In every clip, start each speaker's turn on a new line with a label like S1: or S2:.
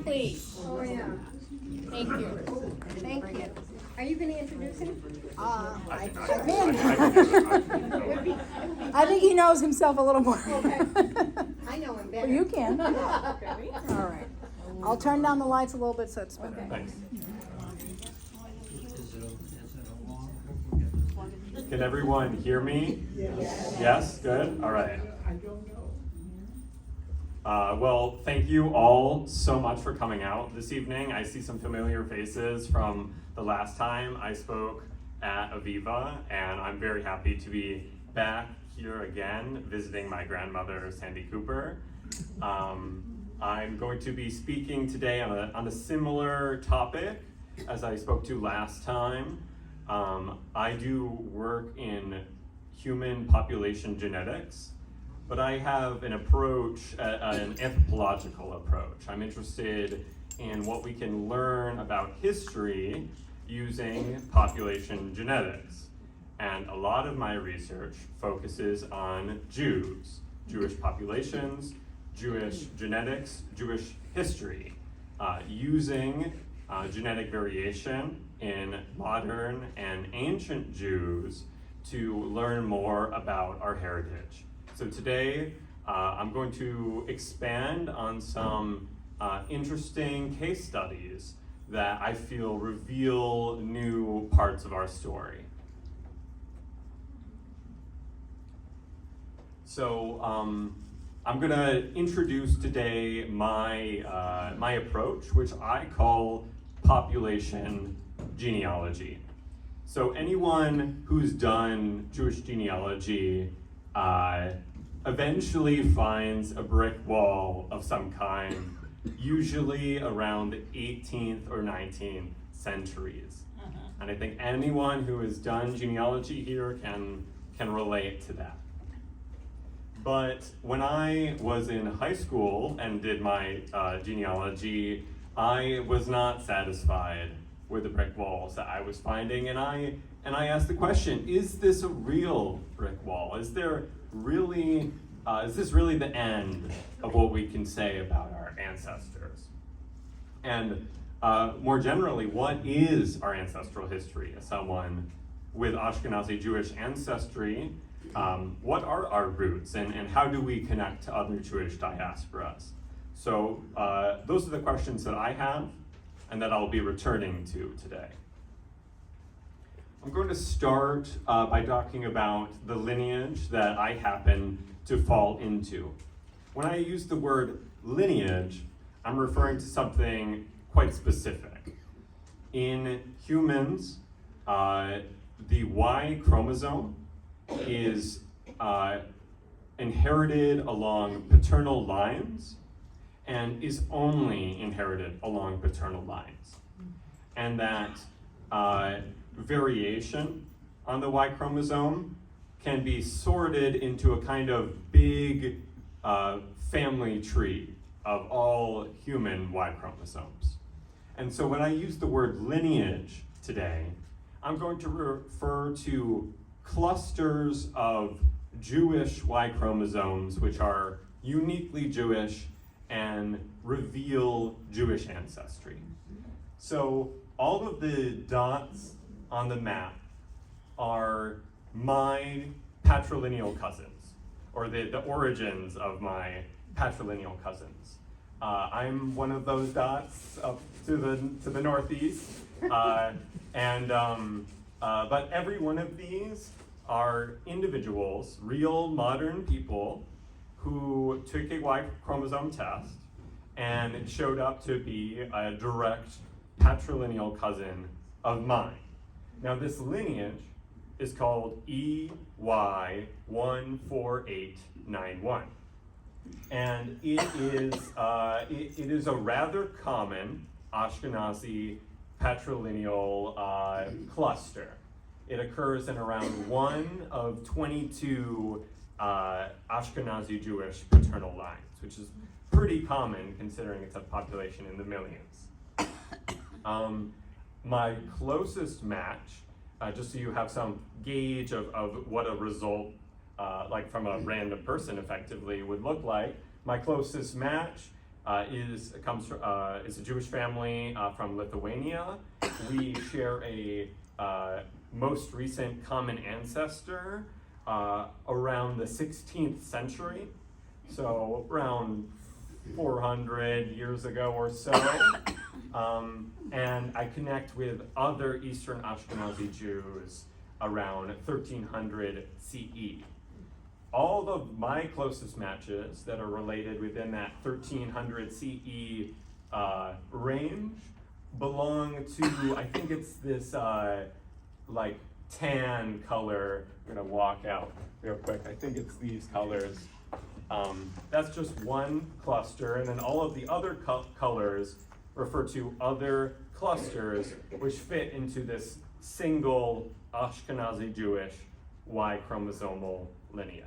S1: please.
S2: Oh, yeah.
S1: Thank you.
S2: Thank you. Are you going to introduce him?
S1: I
S3: think he knows himself a little more.
S2: Okay. I know him better.
S3: Well, you can.
S2: Okay.
S3: All right. I'll turn down the lights a little bit so it's better.
S2: Okay.
S4: Thanks. Can everyone hear me? Yes? Good? All right. Well, thank you all so much for coming out this evening. I see some familiar faces from the last time I spoke at Aviva, and I'm very happy to be back here again visiting my grandmother, Sandy Cooper. I'm going to be speaking today on a similar topic as I spoke to last time. I do work in human population genetics, but I have an approach, an anthropological approach. I'm interested in what we can learn about history using population genetics. And a lot of my research focuses on Jews, Jewish populations, Jewish genetics, Jewish history, using genetic variation in modern and ancient Jews to learn more about our heritage. So today, I'm going to expand on some interesting case studies that I feel reveal new parts of our story. So I'm going to introduce today my, my approach, which I call population genealogy. So anyone who's done Jewish genealogy eventually finds a brick wall of some kind, usually around the 18th or 19th centuries. And I think anyone who has done genealogy here can relate to that. But when I was in high school and did my genealogy, I was not satisfied with the brick walls that I was finding, and I asked the question: is this a real brick wall? Is there really? Is this really the end of what we can say about our ancestors? And more generally, what is our ancestral history? As someone with Ashkenazi Jewish ancestry, what are our roots, and how do we connect to other Jewish diasporas? So those are the questions that I have and that I'll be returning to today. I'm going to start by talking about the lineage that I happen to fall into. When I use the word lineage, I'm referring to something quite specific. In humans, the Y chromosome is inherited along paternal lines and is only inherited along paternal lines. And that variation on the Y chromosome can be sorted into a kind of big family tree of all human Y chromosomes. And so when I use the word lineage today, I'm going to refer to clusters of Jewish Y chromosomes which are uniquely Jewish and reveal Jewish ancestry. So all of the dots on the map are my patrilineal cousins, or the origins of my patrilineal cousins. I'm one of those dots up to the northeast, but every one of these are individuals, real modern people, who took a Y chromosome test and it showed up to be a direct patrilineal cousin of mine. Now this lineage is called EY14891. And it is a rather common Ashkenazi patrilineal cluster. It occurs in around 1 of 22 Ashkenazi Jewish paternal lines, which is pretty common considering it's a population in the millions. My closest match, just so you have some gauge of what a result like from a random person effectively would look like, my closest match is a Jewish family from Lithuania. We share a most recent common ancestor around the 16th century, so around 400 years ago or so. And I connect with other Eastern Ashkenazi Jews around 1300 CE. All of my closest matches that are related within that 1300 CE range belong to, I think it's this like tan color. I'm gonna walk out real quick. I think it's these colors. That's just one cluster, and then all of the other colors refer to other clusters which fit into this single Ashkenazi Jewish Y-chromosomal lineage.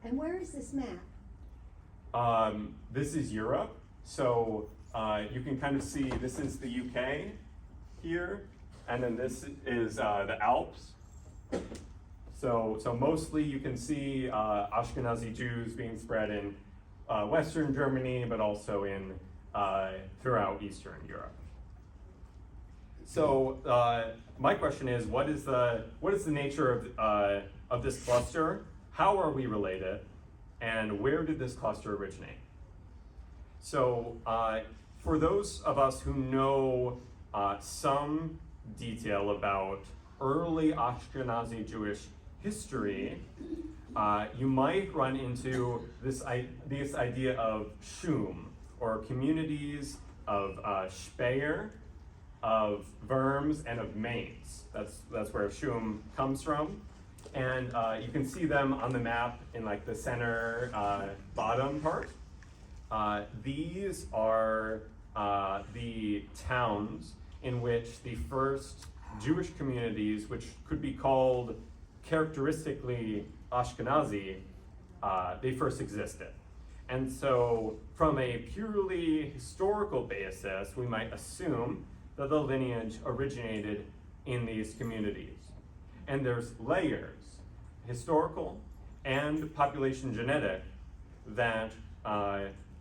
S2: And where is this map?
S4: This is Europe, so you can kind of see this is the UK here, and then this is the Alps. So mostly you can see Ashkenazi Jews being spread in Western Germany, but also in throughout Eastern Europe. So my question is, what is the nature of this cluster? How are we related, and where did this cluster originate? So for those of us who know some detail about early Ashkenazi Jewish history, you might run into this idea of shum, or communities of Speyer, of Worms, and of Mainz. That's where shum comes from. And you can see them on the map in like the center bottom part. These are the towns in which the first Jewish communities, which could be called characteristically Ashkenazi, they first existed. And so from a purely historical basis, we might assume that the lineage originated in these communities. And there's layers, historical and population genetic, that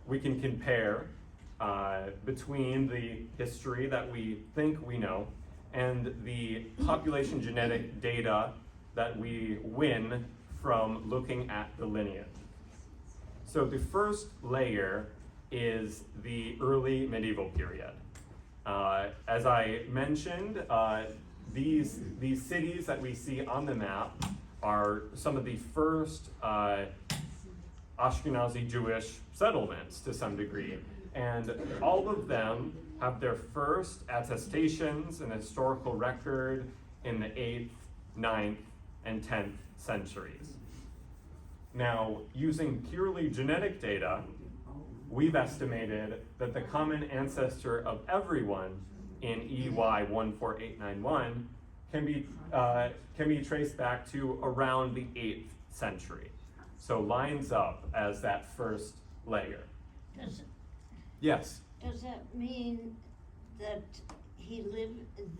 S4: we can compare between the history that we think we know and the population genetic data that we win from looking at the lineage. So the first layer is the early medieval period. As I mentioned, these cities that we see on the map are some of the first Ashkenazi Jewish settlements to some degree. And all of them have their first attestations and historical record in the 8th, 9th, and 10th centuries. Now, using purely genetic data, we've estimated that the common ancestor of everyone in EY14891 can be traced back to around the 8th century. So lines up as that first layer. Yes?
S5: Does that mean that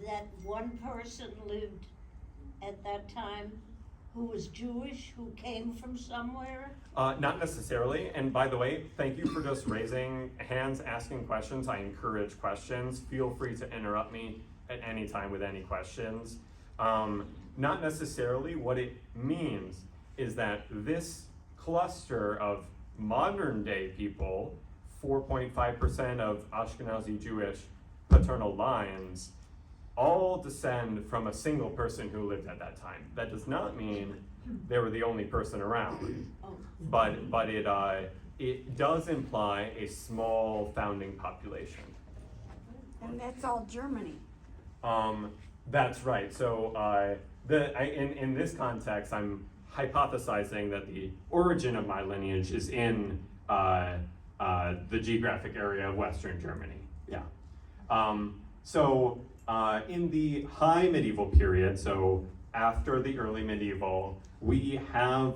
S5: that one person lived at that time who was Jewish, who came from somewhere?
S4: Not necessarily, and by the way, thank you for just raising hands, asking questions. I encourage questions. Feel free to interrupt me at any time with any questions. Not necessarily. What it means is that this cluster of modern day people, 4.5% of Ashkenazi Jewish paternal lines, all descend from a single person who lived at that time. That does not mean they were the only person around, but it does imply a small founding population.
S3: And that's all Germany.
S4: That's right. So in this context, I'm hypothesizing that the origin of my lineage is in the geographic area of Western Germany. Yeah. In the high medieval period, so after the early medieval, we have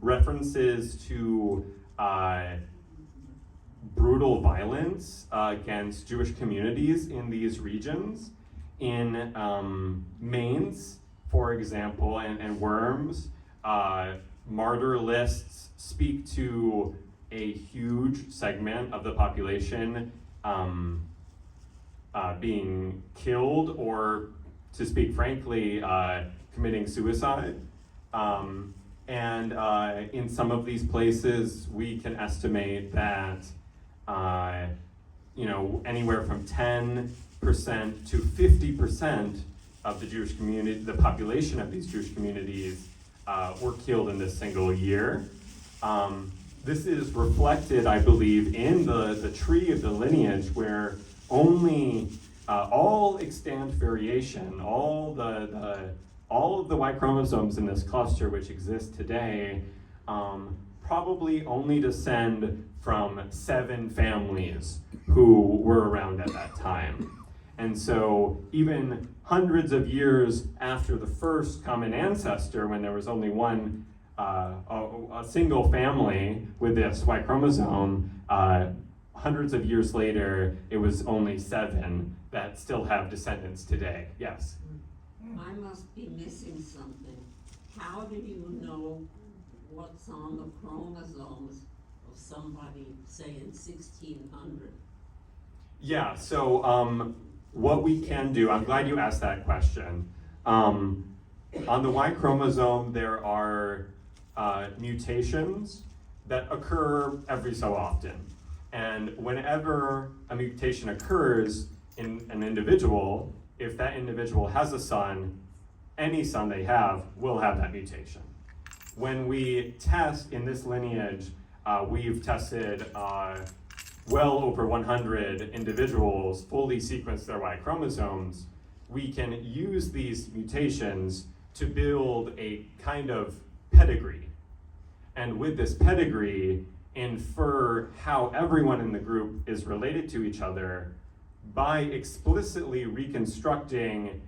S4: references to brutal violence against Jewish communities in these regions. In Mainz, for example, and Worms, martyr lists speak to a huge segment of the population being killed, or, to speak frankly, committing suicide. And in some of these places, we can estimate that anywhere from 10% to 50% of the Jewish community, the population of these Jewish communities, were killed in this single year. This is reflected, I believe, in the tree of the lineage, where only all extant variation, all of the Y chromosomes in this cluster which exist today, probably only descend from 7 families who were around at that time. And so even hundreds of years after the first common ancestor, when there was only one, a single family with this Y chromosome, hundreds of years later, it was only 7 that still have descendants today. Yes?
S6: I must be missing something. How do you know what's on the chromosomes of somebody, say, in 1600?
S4: Yeah, so what we can do, I'm glad you asked that question. On the Y chromosome, there are mutations that occur every so often. And whenever a mutation occurs in an individual, if that individual has a son, any son they have will have that mutation. When we test in this lineage, we've tested well over 100 individuals, fully sequenced their Y chromosomes. We can use these mutations to build a kind of pedigree. And with this pedigree, infer how everyone in the group is related to each other by explicitly reconstructing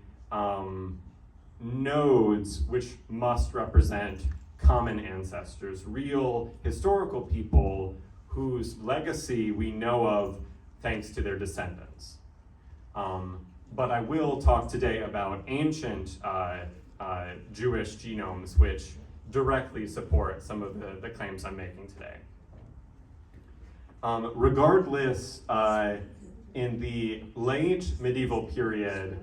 S4: nodes which must represent common ancestors, real historical people whose legacy we know of thanks to their descendants. But I will talk today about ancient Jewish genomes which directly support some of the claims I'm making today. Regardless, in the late medieval period,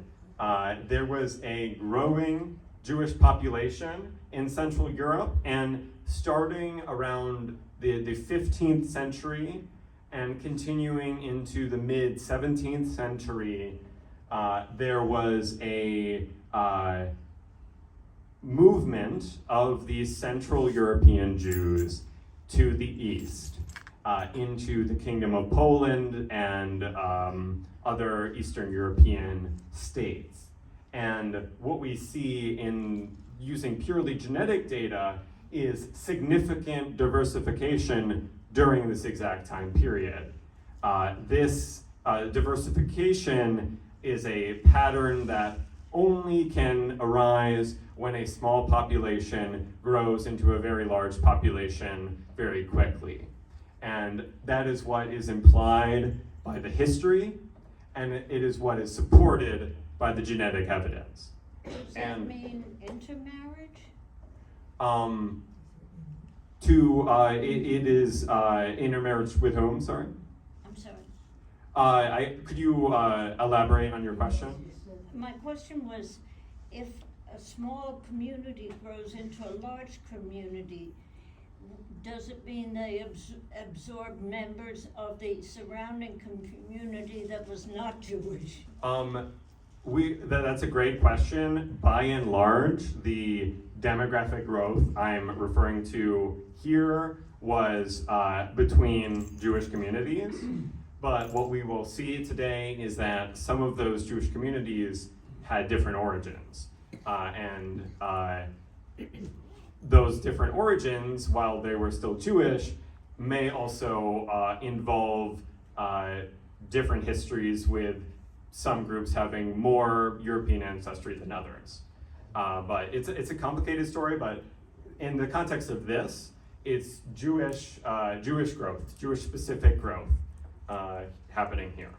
S4: there was a growing Jewish population in Central Europe, and starting around the 15th century and continuing into the mid 17th century, there was a movement of these Central European Jews to the east, into the Kingdom of Poland and other Eastern European states. And what we see in using purely genetic data is significant diversification during this exact time period. This diversification is a pattern that only can arise when a small population grows into a very large population very quickly. And that is what is implied by the history, and it is what is supported by the genetic evidence.
S5: Does that mean intermarriage?
S4: It is intermarriage with whom, sorry?
S5: I'm sorry.
S4: Could you elaborate on your question?
S5: My question was, if a small community grows into a large community, does it mean they absorb members of the surrounding community that was not Jewish?
S4: That's a great question. By and large, the demographic growth I'm referring to here was between Jewish communities. But what we will see today is that some of those Jewish communities had different origins. And those different origins, while they were still Jewish, may also involve different histories, with some groups having more European ancestry than others. But it's a complicated story, but in the context of this, it's Jewish growth, Jewish specific growth happening here.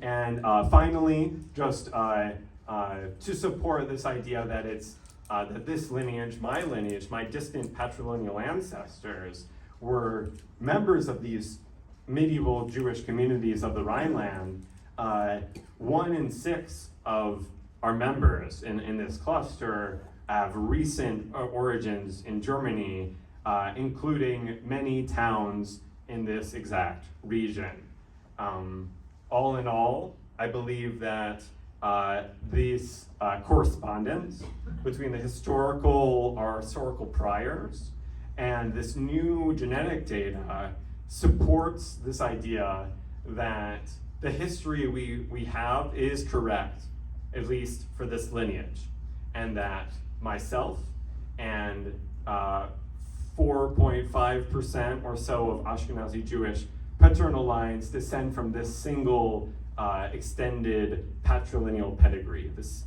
S4: And finally, just to support this idea that it's that this lineage, my distant patrilineal ancestors, were members of these medieval Jewish communities of the Rhineland. 1 in 6 of our members in this cluster have recent origins in Germany, including many towns in this exact region. All in all, I believe that this correspondence between the historical priors and this new genetic data supports this idea that the history we have is correct, at least for this lineage, and that myself and 4.5% or so of Ashkenazi Jewish paternal lines descend from this single extended patrilineal pedigree, this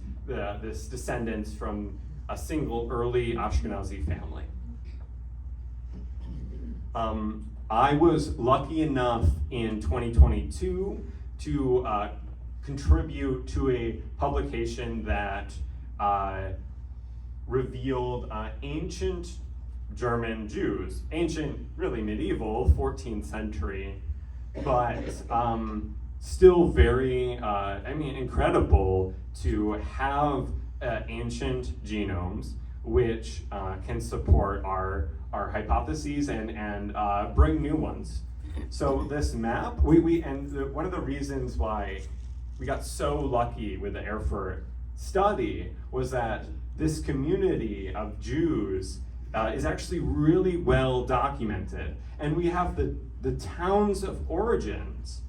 S4: descendants from a single early Ashkenazi family. I was lucky enough in 2022 to contribute to a publication that revealed ancient German Jews, ancient, really medieval, 14th century, but still very, incredible to have ancient genomes which can support our hypotheses and bring new ones. So this map, one of the reasons why we got so lucky with the Erfurt study was that this community of Jews is actually really well documented. And we have the towns of origins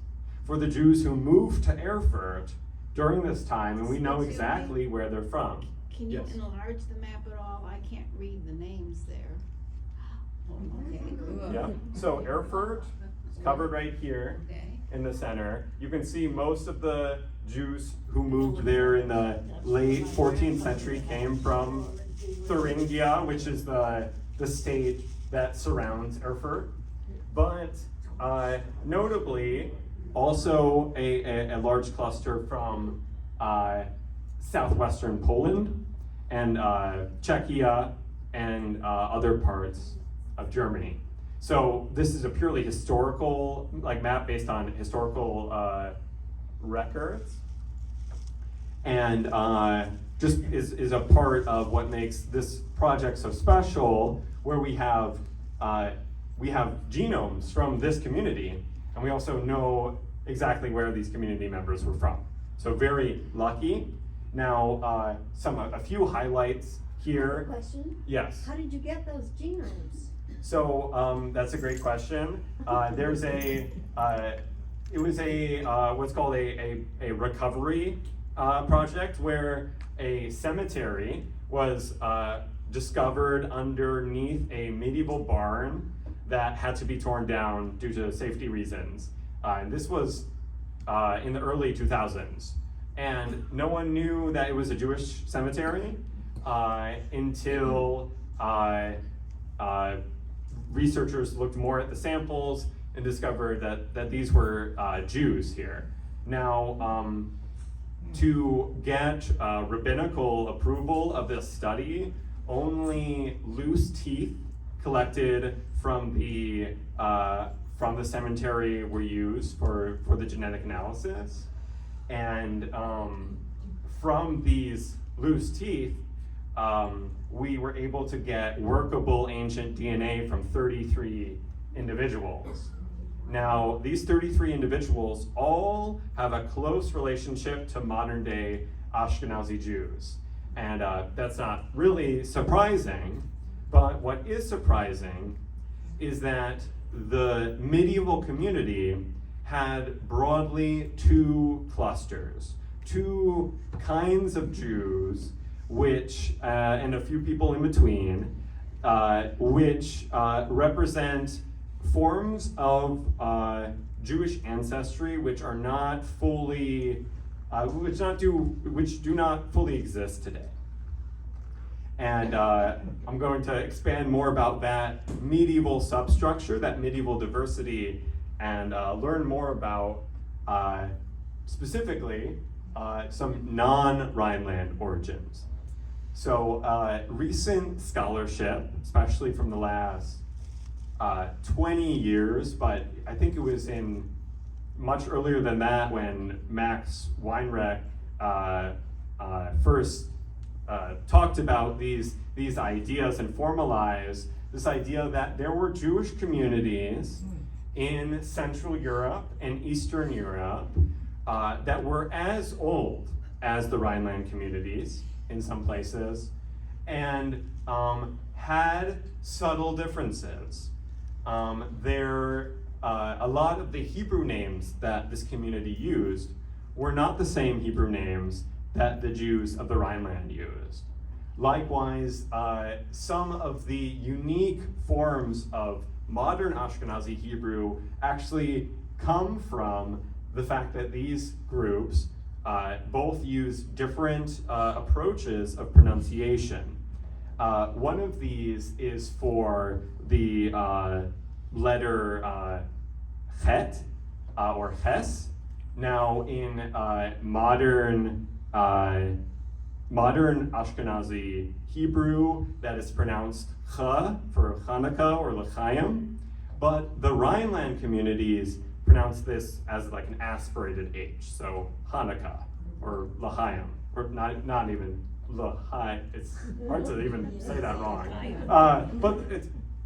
S4: for the Jews who moved to Erfurt during this time, and we know exactly where they're from.
S1: Can you
S4: Yes.
S1: enlarge the map at all? I can't read the names there. Okay, good.
S4: Yeah, so Erfurt is covered right here
S1: Okay.
S4: in the center. You can see most of the Jews who moved there in the late 14th century came from Thuringia, which is the state that surrounds Erfurt. But notably, also a large cluster from southwestern Poland and Czechia and other parts of Germany. So this is a purely historical map based on historical records, and just is a part of what makes this project so special, where we have genomes from this community, and we also know exactly where these community members were from. So very lucky. Now, a few highlights here.
S2: Question?
S4: Yes.
S2: How did you get those genomes?
S4: So that's a great question. There's it was what's called a recovery project, where a cemetery was discovered underneath a medieval barn that had to be torn down due to safety reasons. And this was in the early 2000s. And no one knew that it was a Jewish cemetery until researchers looked more at the samples and discovered that these were Jews here. Now, to get rabbinical approval of this study, only loose teeth collected from the cemetery were used for the genetic analysis. And from these loose teeth, we were able to get workable ancient DNA from 33 individuals. Now, these 33 individuals all have a close relationship to modern day Ashkenazi Jews. And that's not really surprising, but what is surprising is that the medieval community had broadly two clusters, two kinds of Jews, which, and a few people in between, which represent forms of Jewish ancestry which are not fully, which do not fully exist today. And I'm going to expand more about that medieval substructure, that medieval diversity, and learn more about specifically some non-Rhineland origins. So recent scholarship, especially from the last 20 years, but I think it was in much earlier than that when Max Weinreich first talked about these ideas and formalized this idea that there were Jewish communities in Central Europe and Eastern Europe that were as old as the Rhineland communities in some places, and had subtle differences. A lot of the Hebrew names that this community used were not the same Hebrew names that the Jews of the Rhineland used. Likewise, some of the unique forms of modern Ashkenazi Hebrew actually come from the fact that these groups both use different approaches of pronunciation. One of these is for the letter chet or ches. Now in modern Ashkenazi Hebrew, that is pronounced ch for Hanukkah or l'chaim, but the Rhineland communities pronounce this as like an aspirated H, so Hanukkah or l'chaim, or not even l'chai. It's hard to even say that wrong. But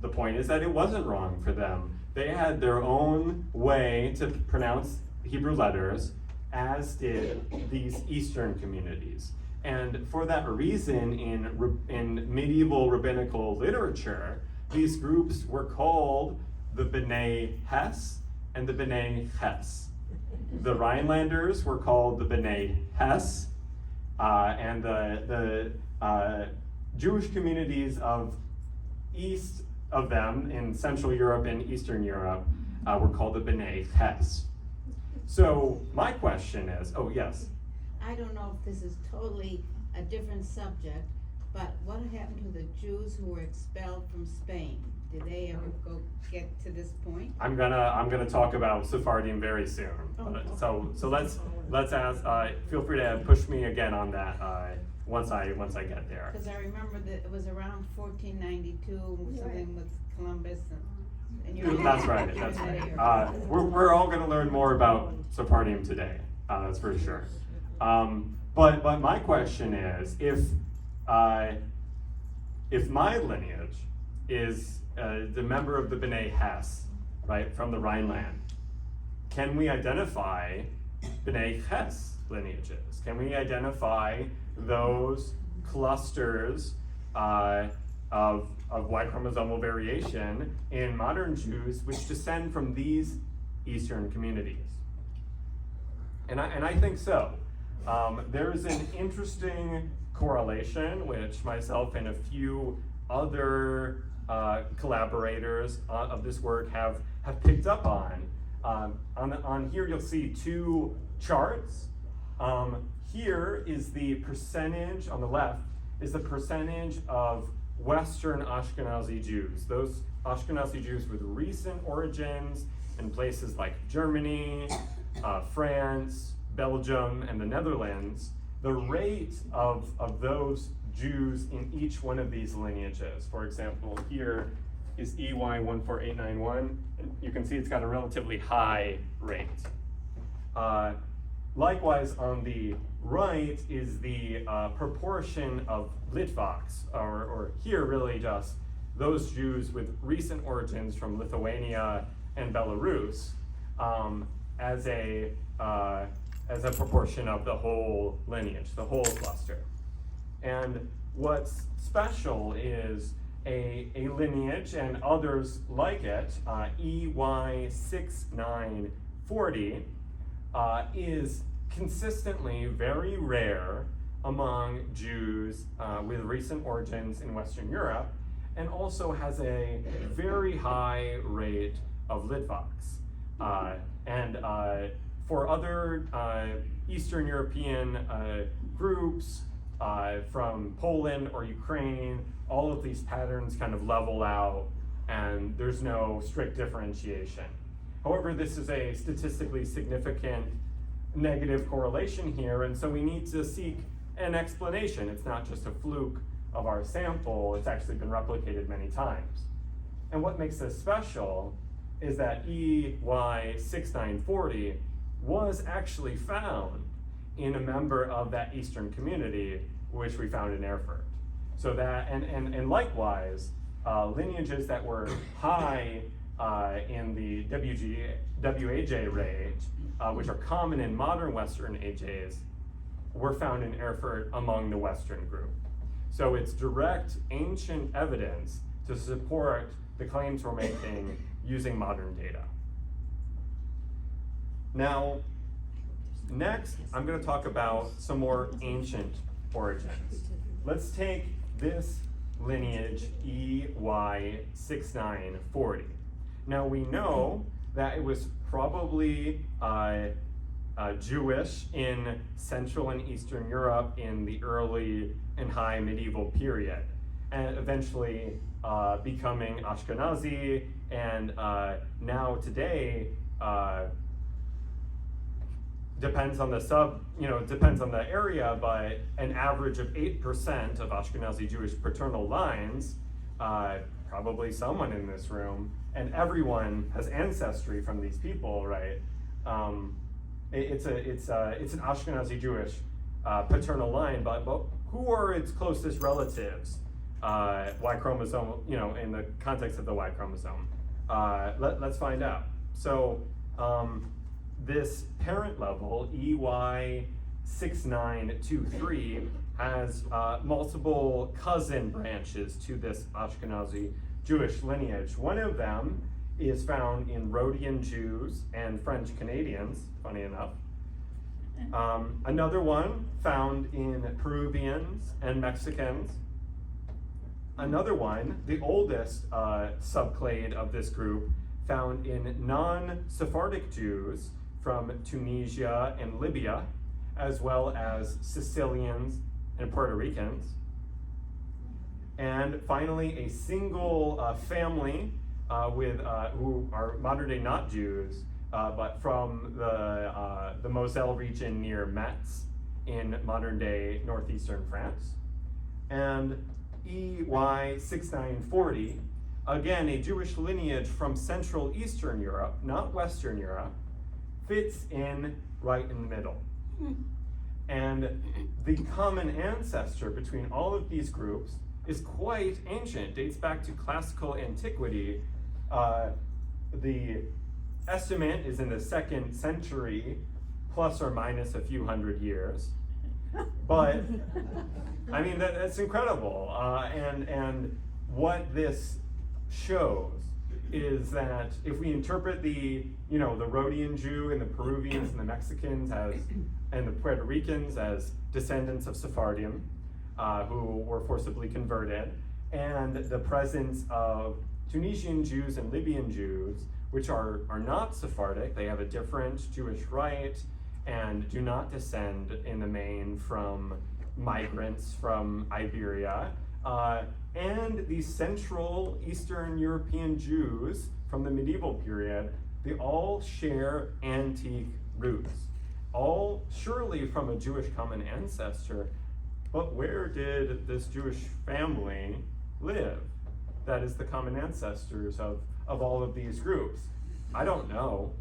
S4: the point is that it wasn't wrong for them. They had their own way to pronounce Hebrew letters, as did these Eastern communities. And for that reason, in medieval rabbinical literature, these groups were called the B'nai Hes and the B'nai Ches. The Rhinelanders were called the B'nai Hes, and the Jewish communities of east of them in Central Europe and Eastern Europe were called the B'nai Ches. So my question is, oh yes?
S1: I don't know if this is totally a different subject, but what happened to the Jews who were expelled from Spain? Did they ever get to this point?
S4: I'm gonna talk about Sephardim very soon. So let's ask. Feel free to push me again on that once I get there.
S1: Because I remember that it was around 1492, something with Columbus and you're
S4: That's right. That's right. We're all gonna learn more about Sephardim today. That's for sure. But my question is, if my lineage is the member of the B'nai Hes, right, from the Rhineland, can we identify B'nai Ches lineages? Can we identify those clusters of Y-chromosomal variation in modern Jews which descend from these Eastern communities? And I think so. There's an interesting correlation which myself and a few other collaborators of this work have picked up on. On here you'll see two charts. Here is the percentage, on the left, is the percentage of Western Ashkenazi Jews. Those Ashkenazi Jews with recent origins in places like Germany, France, Belgium, and the Netherlands. The rate of those Jews in each one of these lineages. For example, here is EY14891, and you can see it's got a relatively high rate. Likewise, on the right is the proportion of Litvaks, or here really just those Jews with recent origins from Lithuania and Belarus, as a proportion of the whole lineage, the whole cluster. And what's special is a lineage and others like it, EY6940, is consistently very rare among Jews with recent origins in Western Europe, and also has a very high rate of Litvaks. For other Eastern European groups from Poland or Ukraine, all of these patterns kind of level out and there's no strict differentiation. However, this is a statistically significant negative correlation here, and so we need to seek an explanation. It's not just a fluke of our sample, it's actually been replicated many times. And what makes this special is that EY6940 was actually found in a member of that Eastern community, which we found in Erfurt. So that, and likewise, lineages that were high in the WAJ rate, which are common in modern Western AJs, were found in Erfurt among the Western group. So it's direct ancient evidence to support the claims we're making using modern data. Now, next, I'm going to talk about some more ancient origins. Let's take this lineage EY6940. Now, we know that it was probably Jewish in Central and Eastern Europe in the early and high medieval period, and eventually becoming Ashkenazi, and now today depends on the depends on the area, but an average of 8% of Ashkenazi Jewish paternal lines, probably someone in this room, and everyone has ancestry from these people, right? It's an Ashkenazi Jewish paternal line, but who are its closest relatives? Y chromosome, in the context of the Y chromosome. Let's find out. So this parent level, EY6923, has multiple cousin branches to this Ashkenazi Jewish lineage. One of them is found in Rhodian Jews and French Canadians, funny enough. Another one found in Peruvians and Mexicans. Another one, the oldest subclade of this group, found in non-Sephardic Jews from Tunisia and Libya, as well as Sicilians and Puerto Ricans. And finally, a single family who are modern day not Jews, but from the Moselle region near Metz in modern day northeastern France. And EY6940, again, a Jewish lineage from Central Eastern Europe, not Western Europe, fits in right in the middle. And the common ancestor between all of these groups is quite ancient, dates back to classical antiquity. The estimate is in the 2nd century, plus or minus a few hundred years. But, I mean, that's incredible. And what this shows is that if we interpret the Rhodian Jew and the Peruvians and the Mexicans and the Puerto Ricans as descendants of Sephardim, who were forcibly converted, and the presence of Tunisian Jews and Libyan Jews, which are not Sephardic, they have a different Jewish rite, and do not descend in the main from migrants from Iberia, and the Central Eastern European Jews from the medieval period, they all share antique roots, all surely from a Jewish common ancestor. But where did this Jewish family live? That is the common ancestors of all of these groups. I don't know,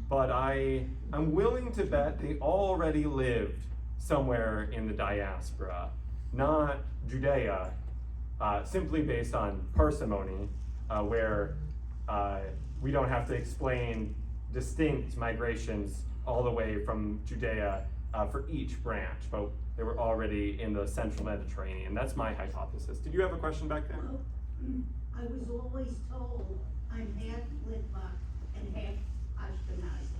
S4: but I'm willing to bet they already lived somewhere in the diaspora, not Judea, simply based on parsimony, where we don't have to explain distinct migrations all the way from Judea for each branch, but they were already in the central Mediterranean. That's my hypothesis. Did you have a question back there?
S2: Well, I was always told I'm half Litvak and half Ashkenazi.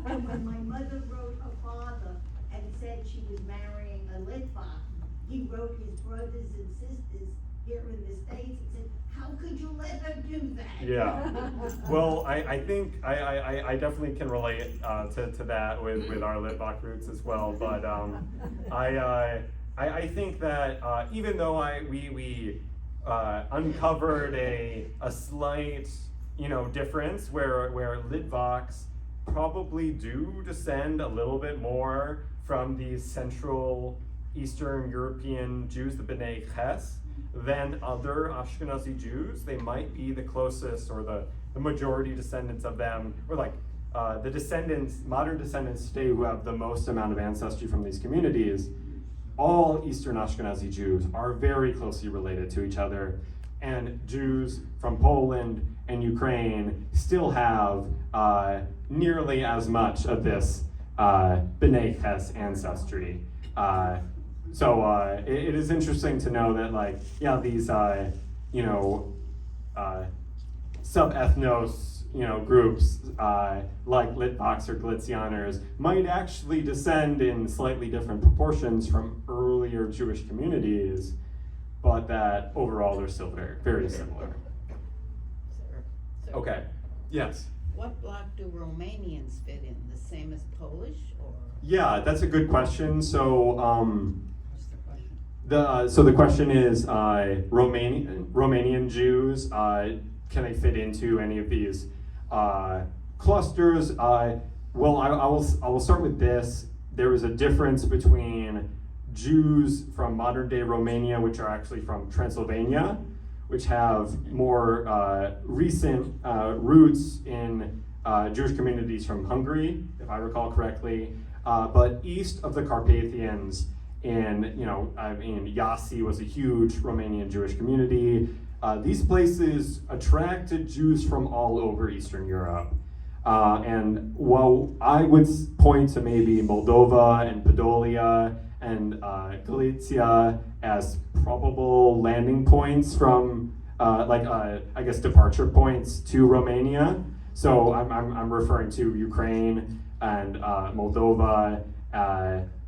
S2: And when my mother wrote her father and said she was marrying a Litvak, he wrote his brothers and sisters here in the States and said, how could you let her do that?
S4: Yeah. Well, I think I definitely can relate to that with our Litvak roots as well. But I think that even though we uncovered a slight difference where Litvaks probably do descend a little bit more from these Central Eastern European Jews, the B'nai Ches, than other Ashkenazi Jews. They might be the closest or the majority descendants of them, or like the descendants, modern descendants today who have the most amount of ancestry from these communities. All Eastern Ashkenazi Jews are very closely related to each other, and Jews from Poland and Ukraine still have nearly as much of this B'nai Ches ancestry. So it is interesting to know that, like, yeah, these sub-ethnos groups like Litvaks or Galicianers might actually descend in slightly different proportions from earlier Jewish communities, but that overall they're still very, very similar.
S1: Sir,
S4: Okay, yes.
S1: what block do Romanians fit in? The same as Polish, or?
S4: Yeah, that's a good question. So
S1: What's the question?
S4: so the question is Romanian Jews, can they fit into any of these clusters? Well, I will start with this. There is a difference between Jews from modern day Romania, which are actually from Transylvania, which have more recent roots in Jewish communities from Hungary, if I recall correctly. But east of the Carpathians, Iasi was a huge Romanian Jewish community. These places attracted Jews from all over Eastern Europe. And while I would point to maybe Moldova and Podolia and Galicia as probable landing points from, I guess, departure points to Romania. So I'm referring to Ukraine and Moldova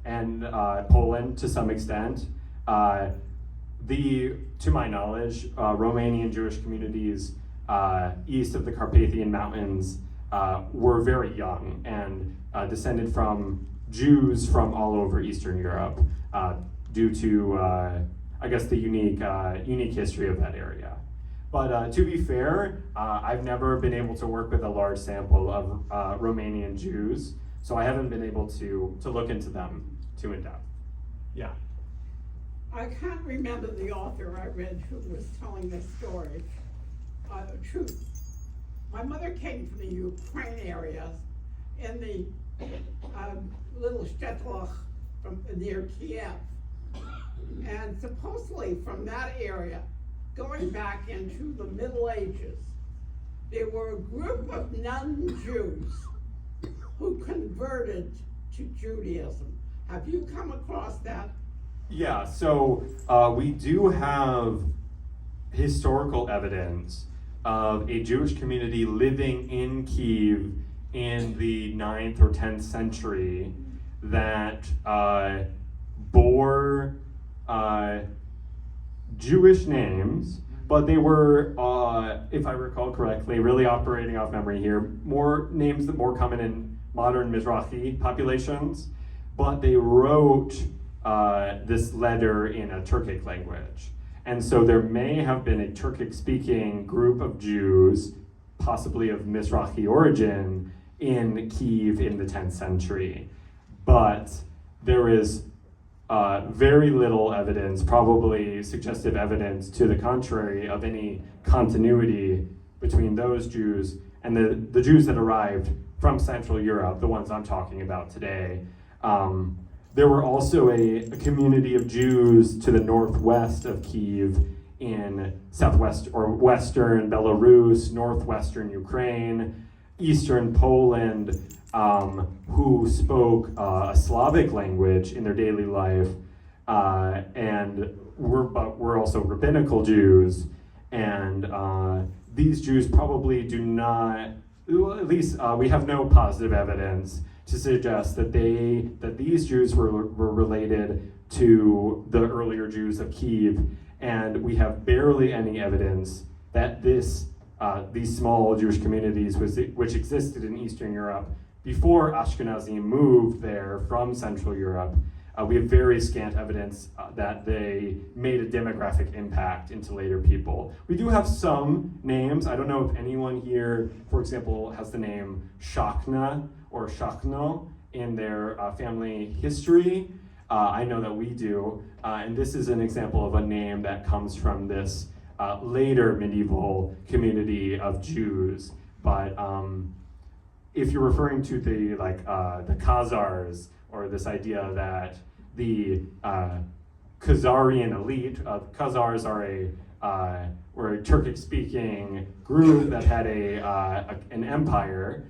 S4: and Poland to some extent. To my knowledge, Romanian Jewish communities east of the Carpathian Mountains were very young and descended from Jews from all over Eastern Europe due to, I guess, the unique history of that area. But to be fair, I've never been able to work with a large sample of Romanian Jews, so I haven't been able to look into them too in depth. Yeah.
S7: I can't remember the author I read who was telling this story. Truth. My mother came from the Ukraine area in the little shtetl from near Kiev. And supposedly from that area, going back into the Middle Ages, there were a group of non-Jews who converted to Judaism. Have you come across that?
S4: Yeah, so we do have historical evidence of a Jewish community living in Kyiv in the 9th or 10th century that bore Jewish names, but they were, if I recall correctly, really operating off memory here, more names that more common in modern Mizrahi populations, but they wrote this letter in a Turkic language. And so there may have been a Turkic-speaking group of Jews, possibly of Mizrahi origin, in Kyiv in the 10th century. But there is very little evidence, probably suggestive evidence to the contrary, of any continuity between those Jews and the Jews that arrived from Central Europe, the ones I'm talking about today. There were also a community of Jews to the northwest of Kyiv in southwest or western Belarus, northwestern Ukraine, eastern Poland, who spoke a Slavic language in their daily life, and were also rabbinical Jews. And these Jews probably do not, well, at least we have no positive evidence to suggest that these Jews were related to the earlier Jews of Kyiv, and we have barely any evidence that these small Jewish communities which existed in Eastern Europe before Ashkenazi moved there from Central Europe, we have very scant evidence that they made a demographic impact into later people. We do have some names. I don't know if anyone here, for example, has the name Shachna or Shachno in their family history. I know that we do, and this is an example of a name that comes from this later medieval community of Jews. But if you're referring to the Khazars, or this idea that the Khazarian elite, Khazars were a Turkic-speaking group that had an empire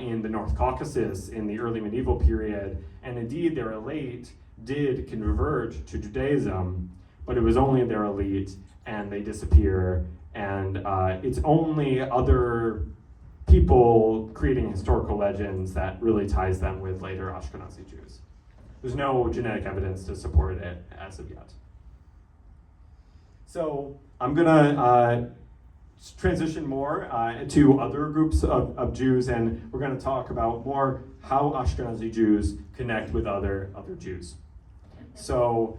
S4: in the North Caucasus in the early medieval period, and indeed their elite did converge to Judaism, but it was only their elite, and they disappear, and it's only other people creating historical legends that really ties them with later Ashkenazi Jews. There's no genetic evidence to support it as of yet. So I'm gonna transition more to other groups of Jews, and we're gonna talk about more how Ashkenazi Jews connect with other Jews. So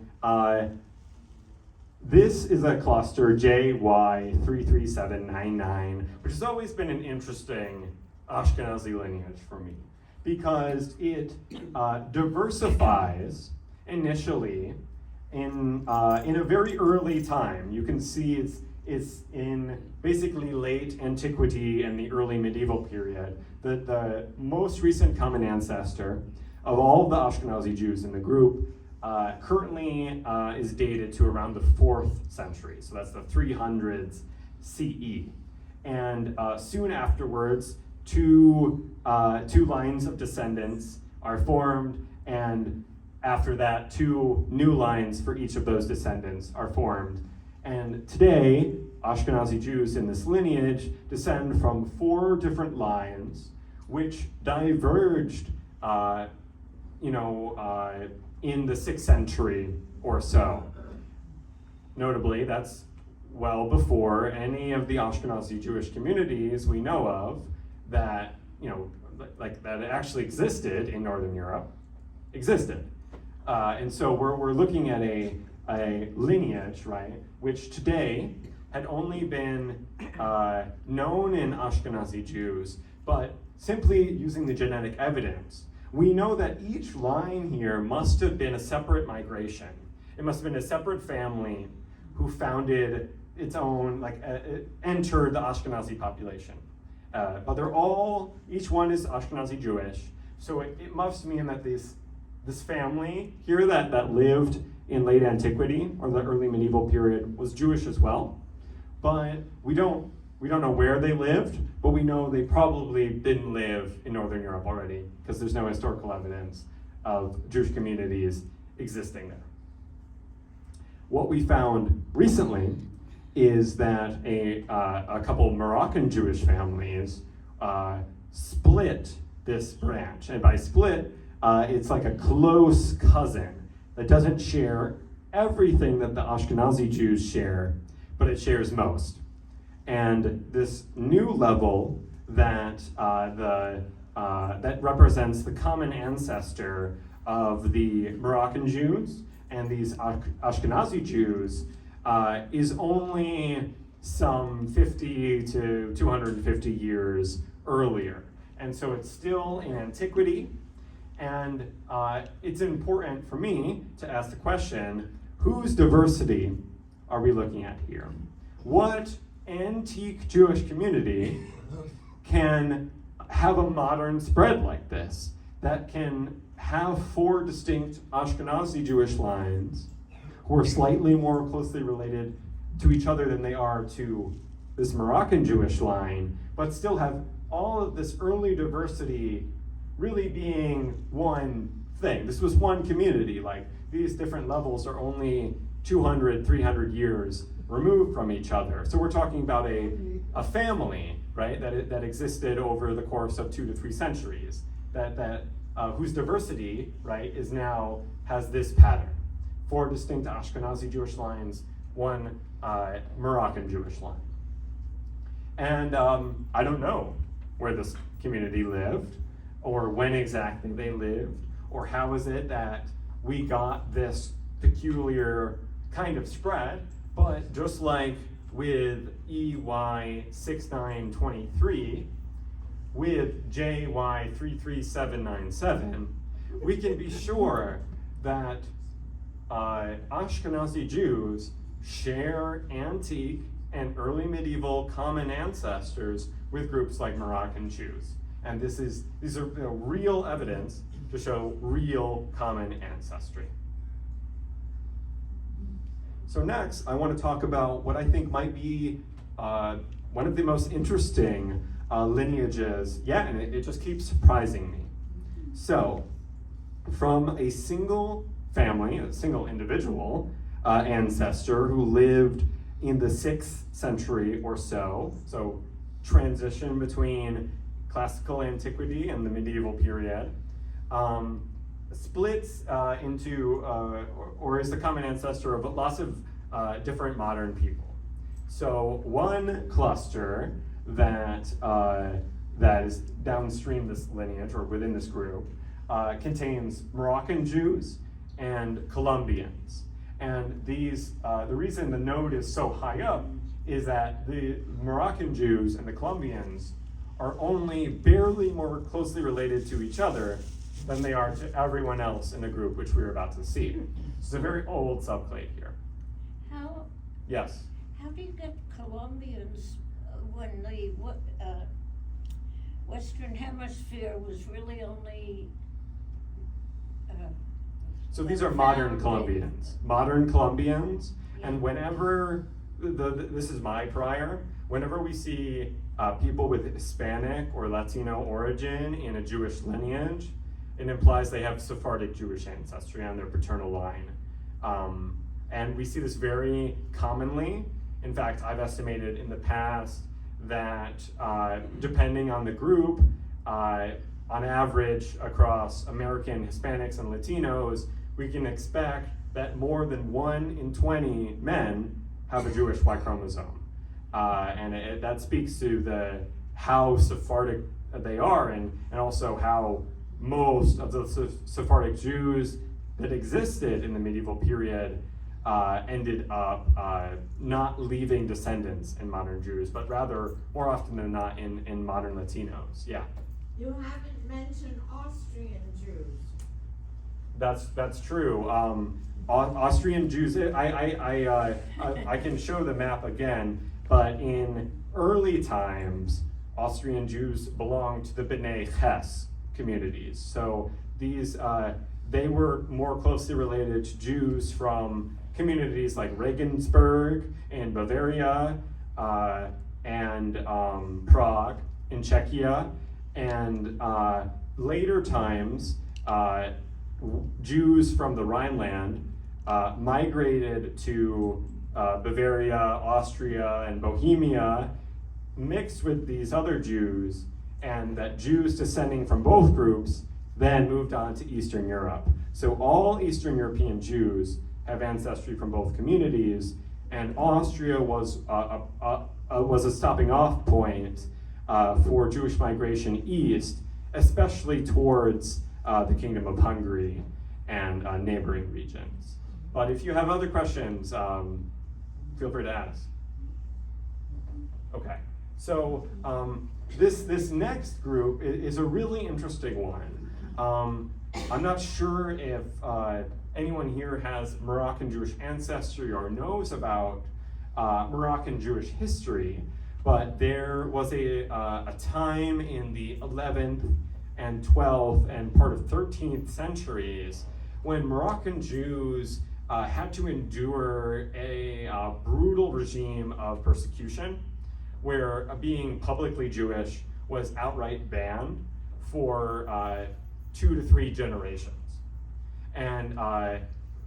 S4: this is a cluster JY33799, which has always been an interesting Ashkenazi lineage for me, because it diversifies initially in a very early time. You can see it's in basically late antiquity and the early medieval period. The most recent common ancestor of all the Ashkenazi Jews in the group currently is dated to around the 4th century, so that's the 300s CE. And soon afterwards, two lines of descendants are formed, and after that, 2 new lines for each of those descendants are formed. And today, Ashkenazi Jews in this lineage descend from 4 different lines, which diverged, in the 6th century or so. Notably, that's well before any of the Ashkenazi Jewish communities we know of that, that actually existed in Northern Europe, existed. And so we're looking at a lineage, right, which today had only been known in Ashkenazi Jews, but simply using the genetic evidence, we know that each line here must have been a separate migration. It must have been a separate family who founded its own, entered the Ashkenazi population. But they're all, each one is Ashkenazi Jewish, so it must mean that this family here that lived in late antiquity or the early medieval period was Jewish as well. But we don't know where they lived, but we know they probably didn't live in Northern Europe already, because there's no historical evidence of Jewish communities existing there. What we found recently is that a couple Moroccan Jewish families split this branch, and by split, it's like a close cousin that doesn't share everything that the Ashkenazi Jews share, but it shares most. And this new level that that represents the common ancestor of the Moroccan Jews and these Ashkenazi Jews is only some 50 to 250 years earlier. And so it's still in antiquity, and it's important for me to ask the question, whose diversity are we looking at here? What antique Jewish community can have a modern spread like this, that can have 4 distinct Ashkenazi Jewish lines who are slightly more closely related to each other than they are to this Moroccan Jewish line, but still have all of this early diversity really being one thing. This was one community. These different levels are only 200, 300 years removed from each other. So we're talking about a family, right, that existed over the course of 2 to 3 centuries, whose diversity, right, has this pattern. 4 distinct Ashkenazi Jewish lines, 1 Moroccan Jewish line. And I don't know where this community lived, or when exactly they lived, or how is it that we got this peculiar kind of spread. But just like with EY6923, with JY33797, we can be sure that Ashkenazi Jews share antique and early medieval common ancestors with groups like Moroccan Jews. And these are real evidence to show real common ancestry. So next, I want to talk about what I think might be one of the most interesting lineages yet, and it just keeps surprising me. So, from a single family, a single individual ancestor who lived in the 6th century or so transition between classical antiquity and the medieval period, splits into, or is the common ancestor of lots of different modern people. So one cluster that is downstream this lineage, or within this group, contains Moroccan Jews and Colombians. And these, the reason the node is so high up is that the Moroccan Jews and the Colombians are only barely more closely related to each other than they are to everyone else in the group, which we're about to see. It's a very old subclade here. Yes?
S5: How do you get Colombians when the Western Hemisphere was really only
S4: So these are modern Colombians. Modern Colombians, and whenever, this is my prior, whenever we see people with Hispanic or Latino origin in a Jewish lineage, it implies they have Sephardic Jewish ancestry on their paternal line. And we see this very commonly. In fact, I've estimated in the past that depending on the group, on average across American Hispanics and Latinos, we can expect that more than 1 in 20 men have a Jewish Y-chromosome. And that speaks to how Sephardic they are, and also how most of the Sephardic Jews that existed in the medieval period ended up not leaving descendants in modern Jews, but rather, more often than not, in modern Latinos. Yeah?
S8: You haven't mentioned Austrian Jews.
S4: That's true. Austrian Jews, I can show the map again, but in early times, Austrian Jews belonged to the B'nai Ches communities. So these, they were more closely related to Jews from communities like Regensburg in Bavaria, and Prague in Czechia, and later times, Jews from the Rhineland migrated to Bavaria, Austria, and Bohemia, mixed with these other Jews, and that Jews descending from both groups then moved on to Eastern Europe. So all Eastern European Jews have ancestry from both communities, and Austria was a stopping off point for Jewish migration east, especially towards the Kingdom of Hungary and neighboring regions. But if you have other questions, feel free to ask. Okay, so this next group is a really interesting one. I'm not sure if anyone here has Moroccan Jewish ancestry or knows about Moroccan Jewish history, but there was a time in the 11th and 12th and part of 13th centuries when Moroccan Jews had to endure a brutal regime of persecution where being publicly Jewish was outright banned for 2 to 3 generations. And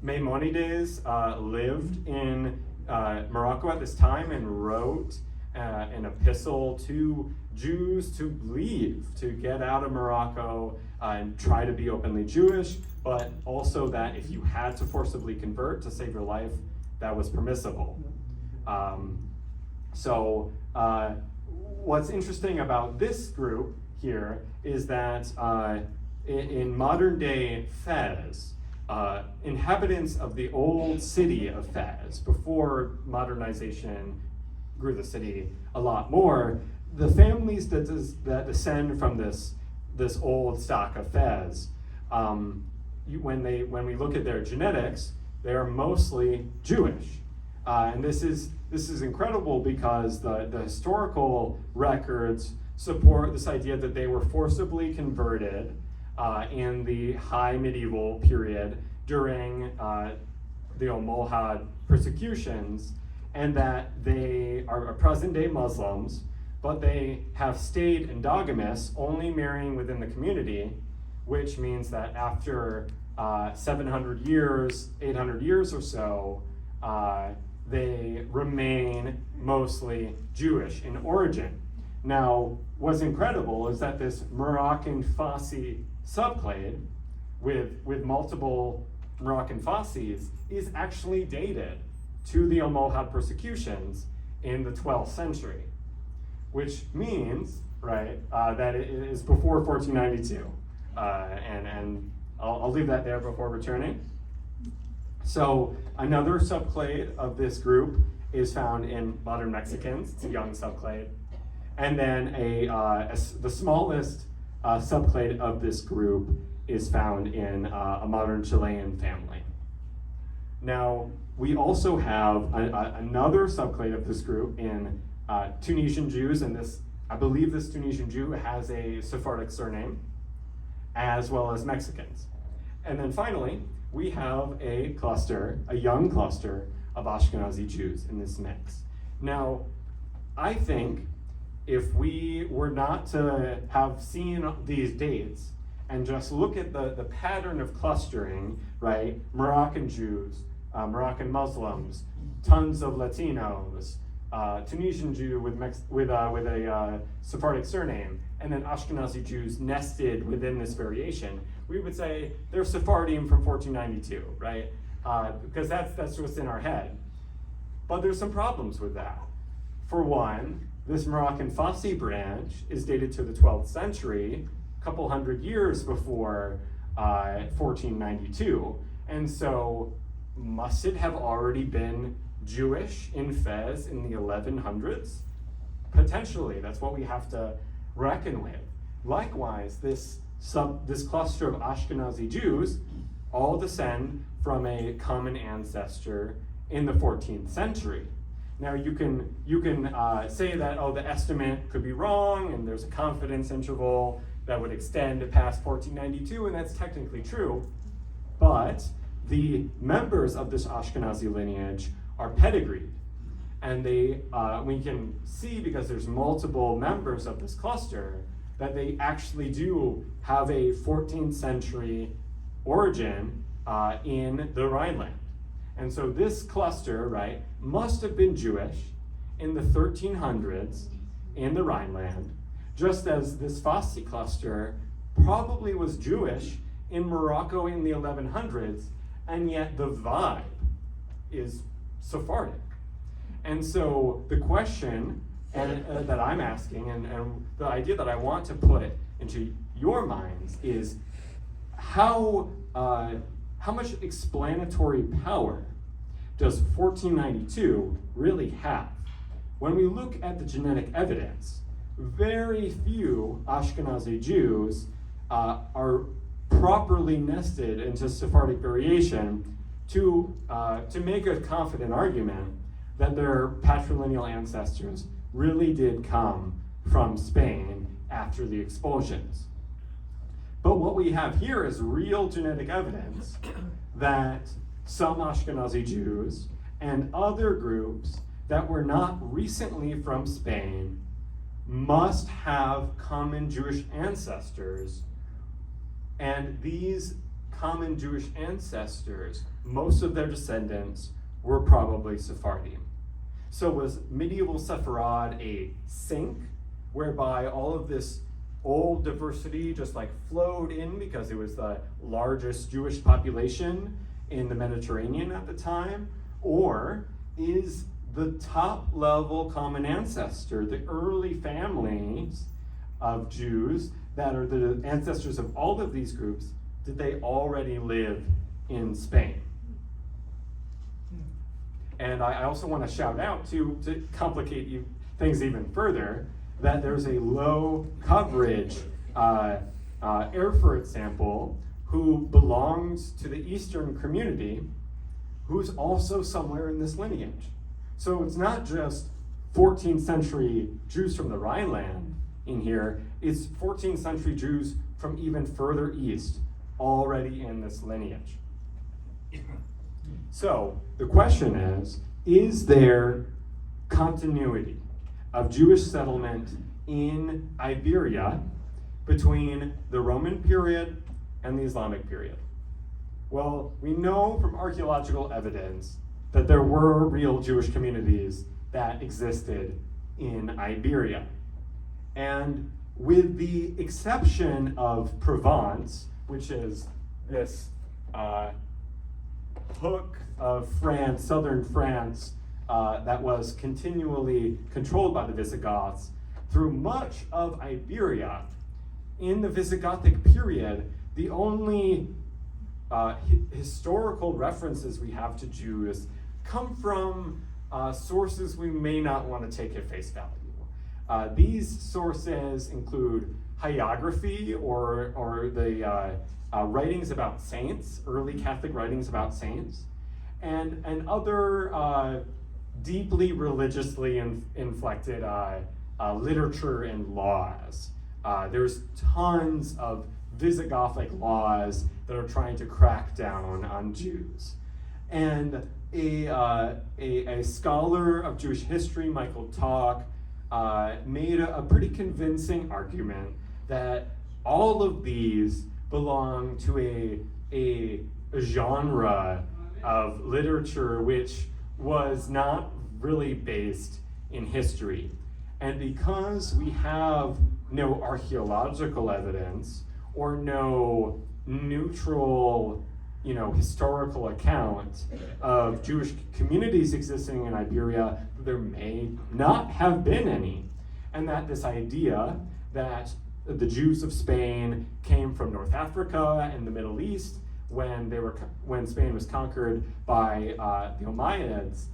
S4: Maimonides lived in Morocco at this time and wrote an epistle to Jews to leave, to get out of Morocco and try to be openly Jewish, but also that if you had to forcibly convert to save your life, that was permissible. So what's interesting about this group here is that in modern day Fez, inhabitants of the old city of Fez, before modernization grew the city a lot more, the families that descend from this old stock of Fez, when we look at their genetics, they are mostly Jewish. And this is incredible because the historical records support this idea that they were forcibly converted in the high medieval period during the Almohad persecutions, and that they are present-day Muslims, but they have stayed endogamous, only marrying within the community, which means that after 700 years, 800 years or so, they remain mostly Jewish in origin. Now, what's incredible is that this Moroccan Fassi subclade with multiple Moroccan Fassis is actually dated to the Almohad persecutions in the 12th century, which means, right, that it is before 1492. And I'll leave that there before returning. So another subclade of this group is found in modern Mexicans. It's a young subclade. And then the smallest subclade of this group is found in a modern Chilean family. Now, we also have another subclade of this group in Tunisian Jews, and I believe this Tunisian Jew has a Sephardic surname, as well as Mexicans. And then finally, we have a young cluster of Ashkenazi Jews in this mix. Now, I think if we were not to have seen these dates and just look at the pattern of clustering, right? Moroccan Jews, Moroccan Muslims, tons of Latinos, Tunisian Jew with a Sephardic surname, and then Ashkenazi Jews nested within this variation, we would say they're Sephardim from 1492, right? Because that's what's in our head. But there's some problems with that. For one, this Moroccan Fassi branch is dated to the 12th century, a couple hundred years before 1492. And so must it have already been Jewish in Fez in the 1100s? Potentially, that's what we have to reckon with. Likewise, this cluster of Ashkenazi Jews all descend from a common ancestor in the 14th century. Now you can say that, the estimate could be wrong and there's a confidence interval that would extend past 1492, and that's technically true, but the members of this Ashkenazi lineage are pedigreed. And we can see, because there's multiple members of this cluster, that they actually do have a 14th century origin in the Rhineland. And so this cluster, right, must have been Jewish in the 1300s in the Rhineland, just as this Fassi cluster probably was Jewish in Morocco in the 1100s, and yet the vibe is Sephardic. And so the question that I'm asking, and the idea that I want to put into your minds is how much explanatory power does 1492 really have? When we look at the genetic evidence, very few Ashkenazi Jews are properly nested into Sephardic variation to make a confident argument that their patrilineal ancestors really did come from Spain after the expulsions. But what we have here is real genetic evidence that some Ashkenazi Jews and other groups that were not recently from Spain must have common Jewish ancestors, and these common Jewish ancestors, most of their descendants were probably Sephardim. So was medieval Sepharad a sink whereby all of this old diversity just like flowed in because it was the largest Jewish population in the Mediterranean at the time? Or is the top level common ancestor, the early families of Jews that are the ancestors of all of these groups, did they already live in Spain? And I also want to shout out to complicate things even further, that there's a low coverage Erfurt sample who belongs to the Eastern community, who's also somewhere in this lineage. So it's not just 14th century Jews from the Rhineland in here, it's 14th century Jews from even further east already in this lineage. So the question is there continuity of Jewish settlement in Iberia between the Roman period and the Islamic period? Well, we know from archaeological evidence that there were real Jewish communities that existed in Iberia. And with the exception of Provence, which is this hook of France, southern France, that was continually controlled by the Visigoths, through much of Iberia, in the Visigothic period, the only historical references we have to Jews come from sources we may not want to take at face value. These sources include hagiography, or the writings about saints, early Catholic writings about saints, and other deeply religiously inflected literature and laws. There's tons of Visigothic laws that are trying to crack down on Jews. And a scholar of Jewish history, Michael Talk, made a pretty convincing argument that all of these belong to a genre of literature which was not really based in history. And because we have no archaeological evidence or no neutral, historical account of Jewish communities existing in Iberia, there may not have been any. And that this idea that the Jews of Spain came from North Africa and the Middle East when Spain was conquered by the Umayyads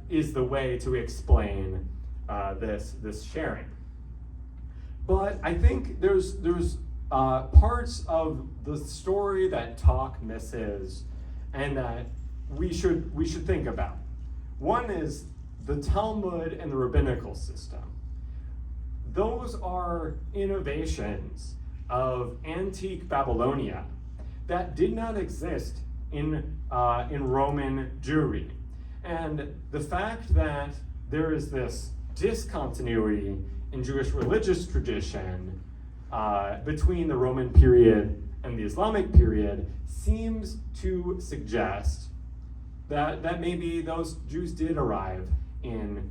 S4: is the way to explain this sharing. But I think there's parts of the story that Talk misses and that we should think about. One is the Talmud and the rabbinical system. Those are innovations of antique Babylonia that did not exist in Roman Jewry. And the fact that there is this discontinuity in Jewish religious tradition between the Roman period and the Islamic period seems to suggest that maybe those Jews did arrive in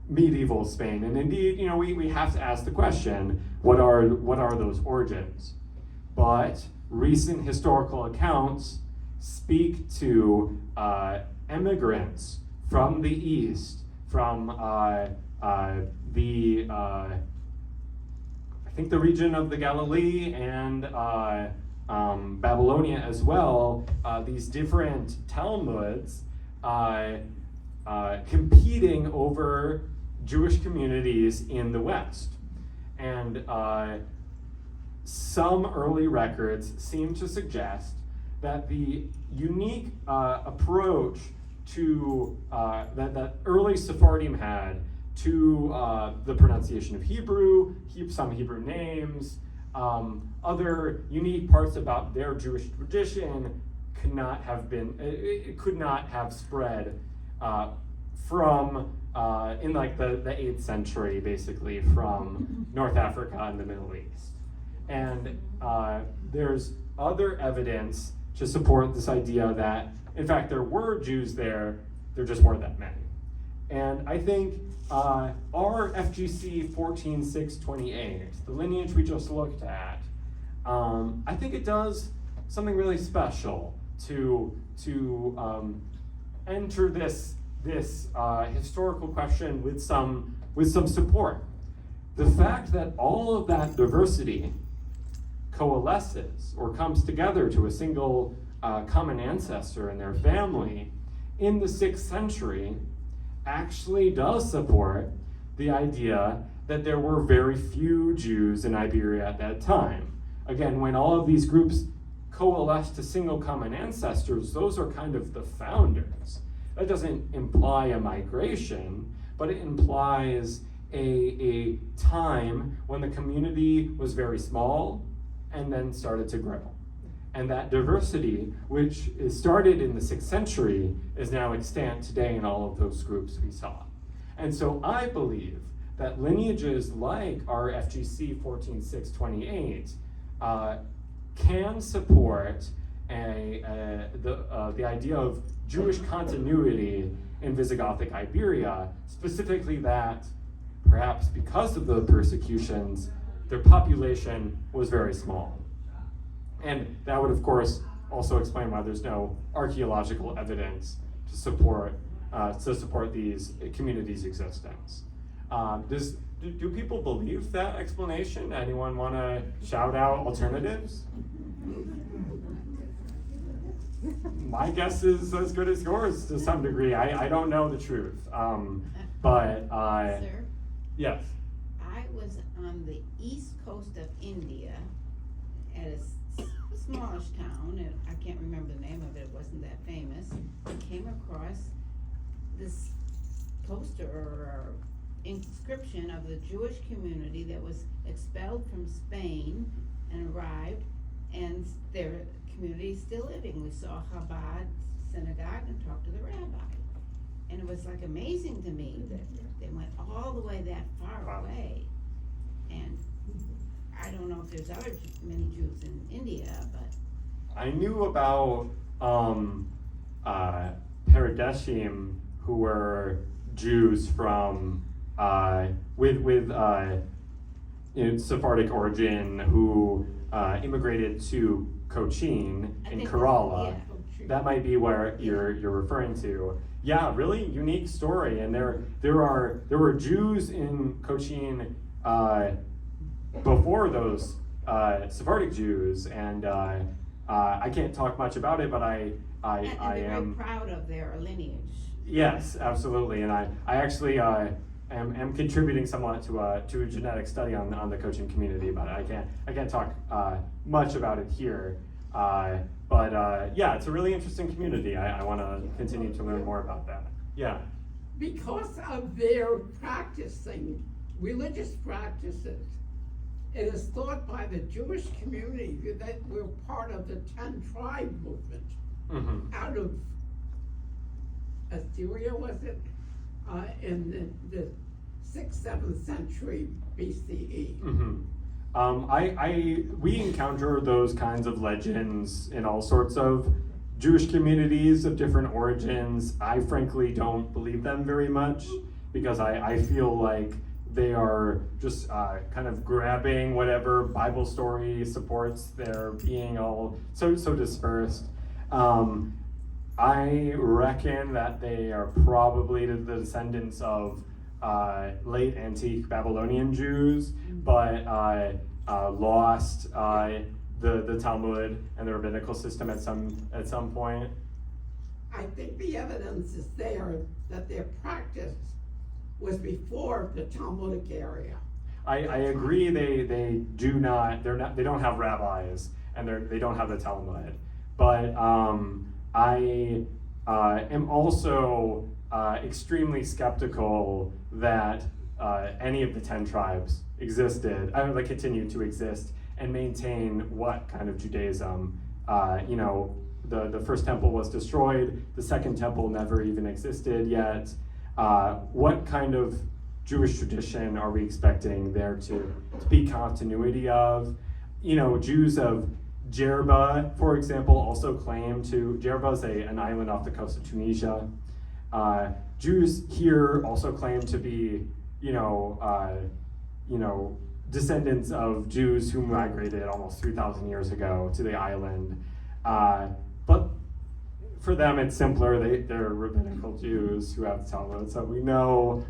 S4: medieval Spain. And indeed, we have to ask the question, what are those origins? But recent historical accounts speak to immigrants from the East, from I think the region of the Galilee and Babylonia as well, these different Talmuds competing over Jewish communities in the West. And some early records seem to suggest that the unique approach to that early Sephardim had to the pronunciation of Hebrew, some Hebrew names, other unique parts about their Jewish tradition could not have spread from in like the 8th century, basically, from North Africa and the Middle East. And there's other evidence to support this idea that, in fact, there were Jews there just weren't that many. And I think our FGC 14628, the lineage we just looked at, I think it does something really special to enter this historical question with some support. The fact that all of that diversity coalesces or comes together to a single common ancestor in their family in the 6th century actually does support the idea that there were very few Jews in Iberia at that time. Again, when all of these groups coalesce to single common ancestors, those are kind of the founders. That doesn't imply a migration, but it implies a time when the community was very small and then started to grow. And that diversity, which is started in the 6th century, is now extant today in all of those groups we saw. And so I believe that lineages like our FGC 14628 can support the idea of Jewish continuity in Visigothic Iberia, specifically that perhaps because of the persecutions, their population was very small. And that would, of course, also explain why there's no archaeological evidence to support these communities' existence. Do people believe that explanation? Anyone want to shout out alternatives? My guess is as good as yours to some degree. I don't know the truth, but
S1: Sir,
S4: yes.
S1: I was on the east coast of India at a smallish town, and I can't remember the name of it, it wasn't that famous. I came across this poster or inscription of the Jewish community that was expelled from Spain and arrived, and their community is still living. We saw Chabad synagogue and talked to the rabbi. And it was like amazing to me that they went all the way that far away. And I don't know if there's many Jews in India, but
S4: I knew about Paradeshim, who were Jews from with Sephardic origin, who immigrated to Cochin
S1: I
S4: in
S1: think
S4: Kerala.
S1: yeah.
S4: That might be where you're referring to. Yeah, really unique story. And there were Jews in Cochin before those Sephardic Jews, and I can't talk much about it, but I
S1: they're
S4: am
S1: very proud of their lineage.
S4: Yes, absolutely, and I actually am contributing somewhat to a genetic study on the Cochin community, but I can't talk much about it here. But yeah, it's a really interesting community. I want to continue to learn more about that. Yeah.
S7: Because of their practicing religious practices, it is thought by the Jewish community that we're part of the 10 tribe movement out of Assyria, was it? In the 6th, 7th century BCE.
S4: We encounter those kinds of legends in all sorts of Jewish communities of different origins. I frankly don't believe them very much because I feel like they are just kind of grabbing whatever Bible story supports their being all so dispersed. I reckon that they are probably the descendants of late antique Babylonian Jews, but lost the Talmud and the rabbinical system at some point.
S7: I think the evidence is there that their practice was before the Talmudic area.
S4: I agree. They don't have rabbis and they don't have the Talmud, but I am also extremely skeptical that any of the 10 tribes existed, like continue to exist and maintain what kind of Judaism. The first temple was destroyed, the second temple never even existed yet. What kind of Jewish tradition are we expecting there to be continuity of? Jews of Jerba, for example, also claim to, Jerba is an island off the coast of Tunisia. Jews here also claim to be, descendants of Jews who migrated almost 3,000 years ago to the island. But for them, it's simpler. They're rabbinical Jews who have the Talmud, so we know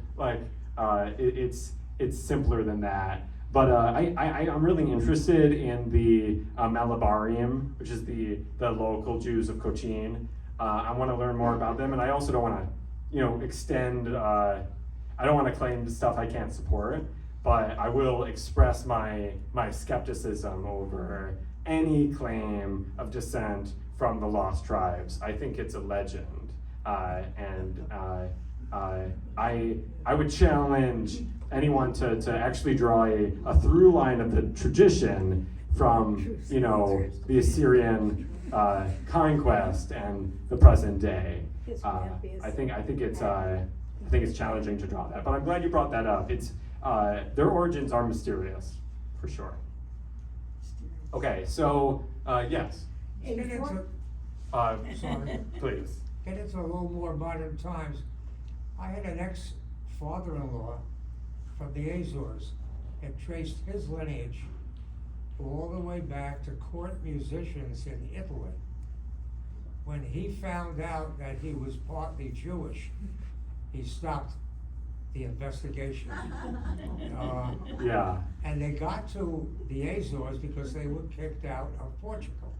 S4: it's simpler than that. But I'm really interested in the Malabarim, which is the local Jews of Cochin. I want to learn more about them, and I also don't want to, extend. I don't want to claim stuff I can't support, but I will express my skepticism over any claim of descent from the lost tribes. I think it's a legend, and I would challenge anyone to actually draw a through line of the tradition from, you know, the Assyrian conquest and the present day. I think it's challenging to draw that, but I'm glad you brought that up. It's their origins are mysterious, for sure. Okay, so yes,
S9: Get into, sorry,
S4: please.
S9: get into a little more modern times. I had an ex-father-in-law from the Azores that traced his lineage all the way back to court musicians in Italy. When he found out that he was partly Jewish, he stopped the investigation.
S4: Yeah.
S9: And they got to the Azores because they were kicked out of Portugal.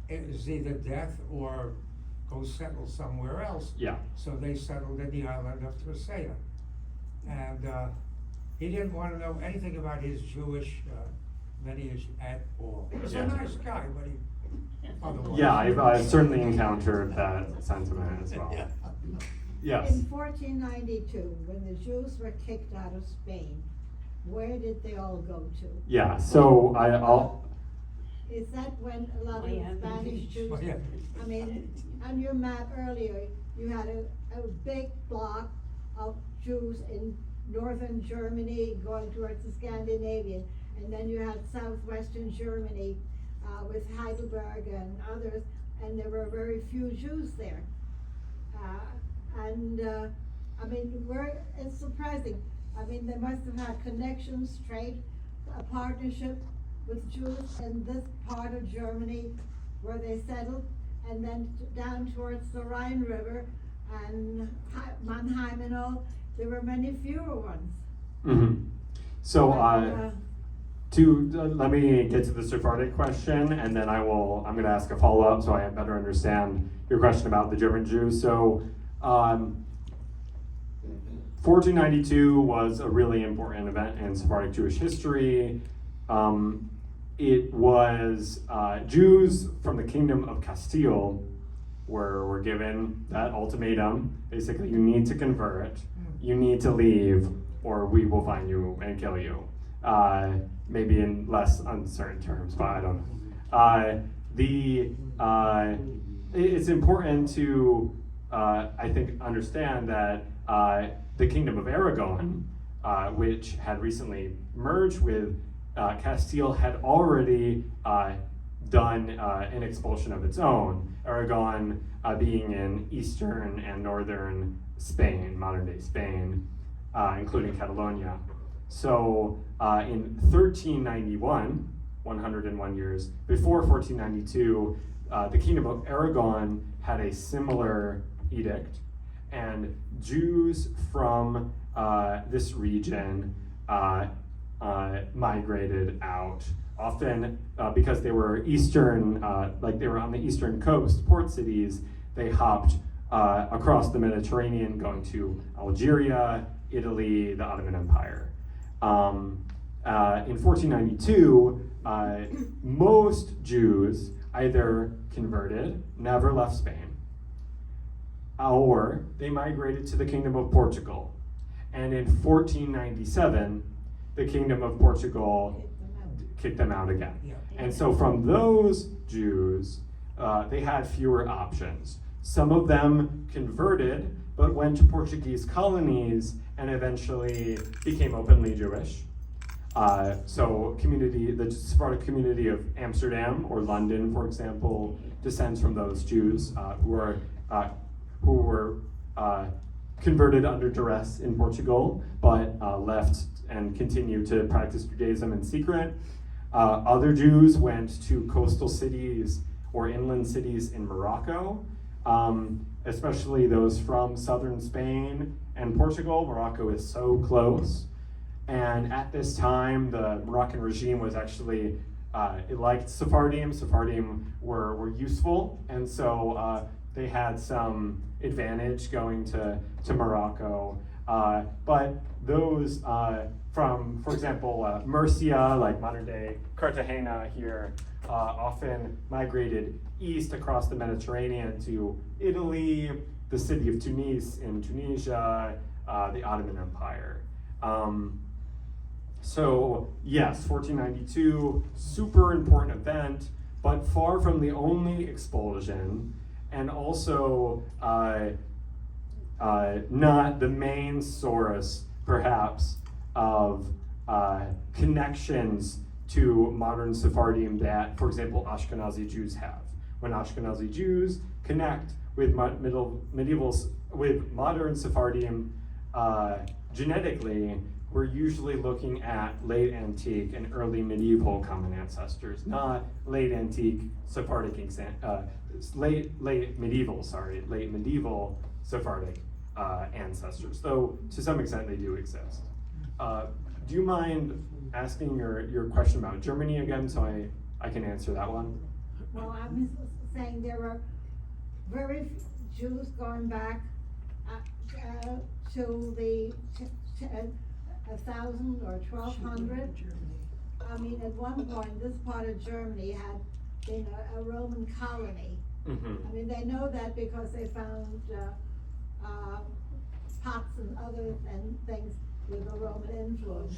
S9: It was either death or go settle somewhere else.
S4: Yeah.
S9: So they settled in the island of Sarasota. And he didn't want to know anything about his Jewish lineage at all. He was
S4: Yeah.
S9: a nice guy, but he otherwise.
S4: Yeah, I've certainly encountered that sentiment as well. Yes.
S8: In 1492, when the Jews were kicked out of Spain, where did they all go to?
S4: Yeah. So I'll.
S8: Is that when a lot of
S5: Miami
S8: Spanish
S5: Beach.
S8: Jews,
S9: Oh, yeah.
S8: I mean, on your map earlier, you had a big block of Jews in northern Germany going towards the Scandinavian, and then you had southwestern Germany with Heidelberg and others, and there were very few Jews there. I mean, it's surprising. I mean, they must have had connections, trade, a partnership with Jews in this part of Germany where they settled, and then down towards the Rhine River and Mannheim and all, there were many fewer ones.
S4: Mm-hmm. So let me get to the Sephardic question, and then I'm going to ask a follow-up so I better understand your question about the German Jews. So 1492 was a really important event in Sephardic Jewish history. It was Jews from the Kingdom of Castile were given that ultimatum. Basically, you need to convert, you need to leave, or we will find you and kill you. Maybe in less uncertain terms, but I don't know. It's important to, I think, understand that the Kingdom of Aragon, which had recently merged with Castile, had already done an expulsion of its own. Aragon being in eastern and northern Spain, modern-day Spain, including Catalonia. So in 1391, 101 years before 1492, the Kingdom of Aragon had a similar edict, and Jews from this region migrated out, often because they were eastern, like they were on the eastern coast, port cities. They hopped across the Mediterranean, going to Algeria, Italy, the Ottoman Empire. In 1492, most Jews either converted, never left Spain, or they migrated to the Kingdom of Portugal. And in 1497, the Kingdom of Portugal kicked them out again.
S9: Yeah.
S4: And so from those Jews, they had fewer options. Some of them converted, but went to Portuguese colonies and eventually became openly Jewish. So the Sephardic community of Amsterdam or London, for example, descends from those Jews who were converted under duress in Portugal, but left and continued to practice Judaism in secret. Other Jews went to coastal cities or inland cities in Morocco, especially those from southern Spain and Portugal. Morocco is so close. And at this time, the Moroccan regime was actually, it liked Sephardim. Sephardim were useful, and so they had some advantage going to Morocco. But those from, for example, Murcia, like modern day Cartagena here, often migrated east across the Mediterranean to Italy, the city of Tunis in Tunisia, the Ottoman Empire. So yes, 1492, super important event, but far from the only expulsion, and also not the main source, perhaps, of connections to modern Sephardim that, for example, Ashkenazi Jews have. When Ashkenazi Jews connect with with modern Sephardim genetically, we're usually looking at late antique and early medieval common ancestors, not late antique Sephardic late medieval Sephardic ancestors, though to some extent they do exist. Do you mind asking your question about Germany again, so I can answer that one?
S8: Well, I was saying there were very few Jews going back to the 1,000 or 1,200. I mean, at one point, this part of Germany had been a Roman colony.
S4: Mm-hmm.
S8: I mean, they know that because they found pots and other things with a Roman influence.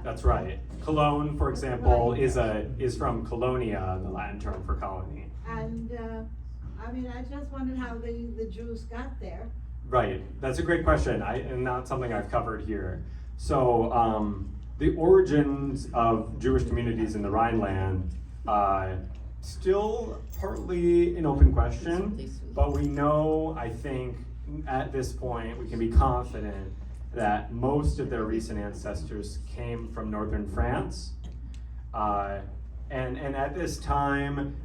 S4: That's right. Cologne, for example,
S8: Right.
S4: is from colonia, the Latin term for colony.
S8: And I mean, I just wondered how the Jews got there.
S4: Right, that's a great question, and not something I've covered here. So the origins of Jewish communities in the Rhineland, still partly an open question, but we know, I think, at this point, we can be confident that most of their recent ancestors came from northern France. And at this time,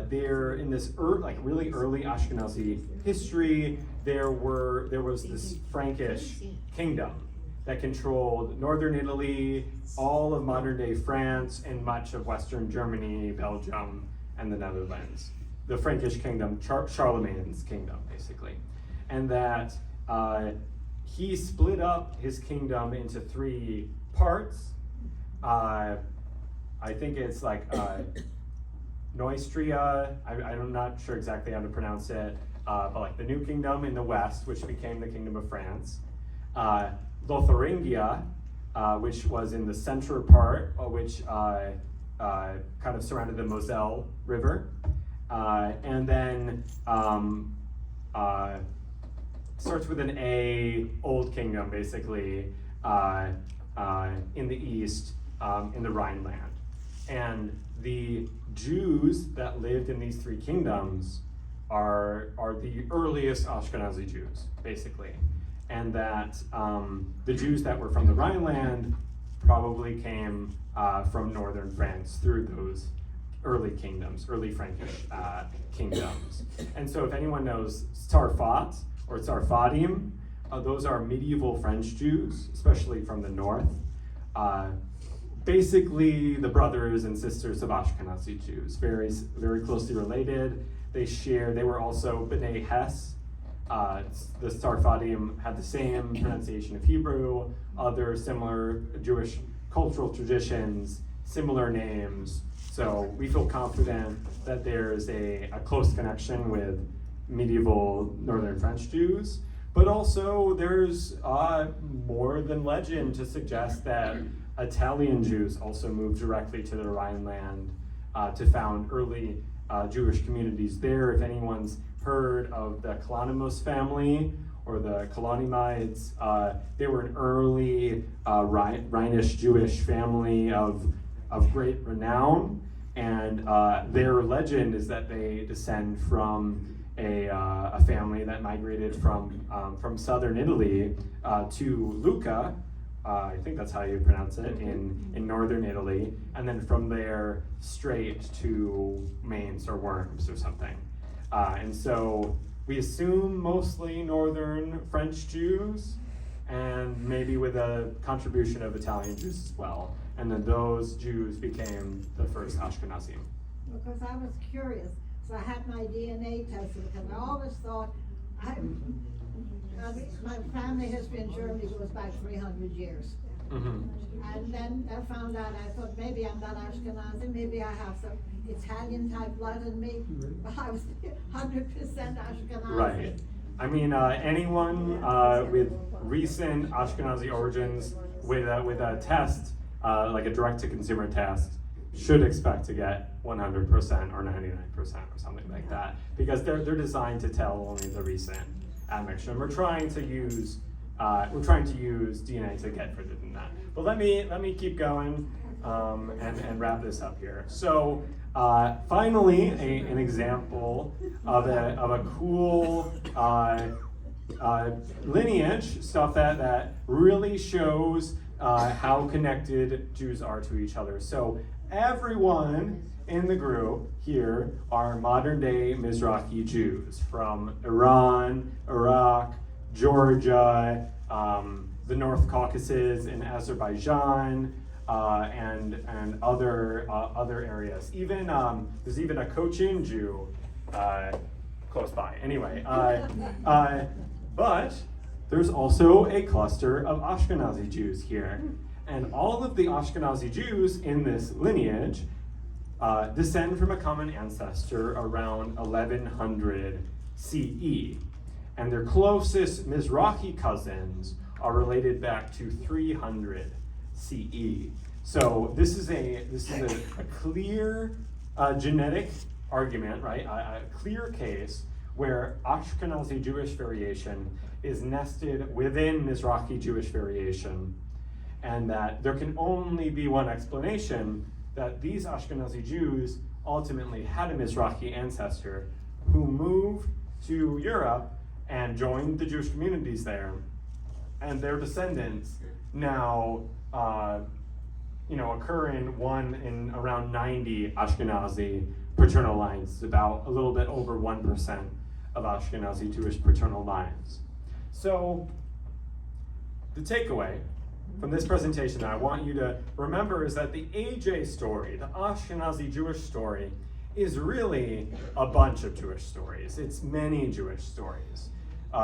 S4: they're in this really early Ashkenazi history. There was this Frankish kingdom that controlled northern Italy, all of modern day France, and much of Western Germany, Belgium, and the Netherlands. The Frankish kingdom, Charlemagne's kingdom, basically. And that he split up his kingdom into 3 parts. I think it's like Neustria, I'm not sure exactly how to pronounce it, but like the New Kingdom in the west, which became the Kingdom of France. Lotharingia, which was in the center part, which kind of surrounded the Moselle River. And then starts with an A, Old Kingdom, basically, in the east, in the Rhineland. And the Jews that lived in these 3 kingdoms are the earliest Ashkenazi Jews, basically. And that the Jews that were from the Rhineland probably came from northern France through those early kingdoms, early Frankish kingdoms. And so if anyone knows Tsarfat or Tsarfadim, those are medieval French Jews, especially from the north. Basically the brothers and sisters of Ashkenazi Jews, very, very closely related. They were also B'nai Hes. The Sarfadim had the same pronunciation of Hebrew, other similar Jewish cultural traditions, similar names. So we feel confident that there's a close connection with medieval northern French Jews. But also there's more than legend to suggest that Italian Jews also moved directly to the Rhineland to found early Jewish communities there. If anyone's heard of the Kalonymos family or the Kalonymides, they were an early Rhinish Jewish family of great renown, and their legend is that they descend from a family that migrated from southern Italy to Lucca, I think that's how you pronounce it, in northern Italy, and then from there straight to Mainz or Worms or something. And so we assume mostly northern French Jews, and maybe with a contribution of Italian Jews as well. And then those Jews became the first Ashkenazim.
S8: Because I was curious, so I had my DNA tested, because I always thought my family history in Germany goes back 300 years.
S4: Mhm.
S8: And then I found out, I thought maybe I'm not Ashkenazi, maybe I have some Italian type blood in me, but I was 100% Ashkenazi.
S4: Right. I mean, anyone with recent Ashkenazi origins with a test, like a direct-to-consumer test, should expect to get 100% or 99% or something like that, because they're designed to tell only the recent admixture. And we're trying to use DNA to get further than that. But let me keep going and wrap this up here. So finally, an example of a cool lineage, stuff that really shows how connected Jews are to each other. So everyone in the group here are modern day Mizrahi Jews from Iran, Iraq, Georgia, the North Caucasus, and Azerbaijan, and other areas. Even there's even a Cochin Jew close by. Anyway, but there's also a cluster of Ashkenazi Jews here, and all of the Ashkenazi Jews in this lineage descend from a common ancestor around 1100 CE. And their closest Mizrahi cousins are related back to 300 CE. So this is a clear genetic argument, right? A clear case where Ashkenazi Jewish variation is nested within Mizrahi Jewish variation, and that there can only be one explanation, that these Ashkenazi Jews ultimately had a Mizrahi ancestor who moved to Europe and joined the Jewish communities there, and their descendants now, occur in around 90 Ashkenazi paternal lines, about a little bit over 1% of Ashkenazi Jewish paternal lines. So, the takeaway from this presentation that I want you to remember is that the AJ story, the Ashkenazi Jewish story, is really a bunch of Jewish stories. It's many Jewish stories.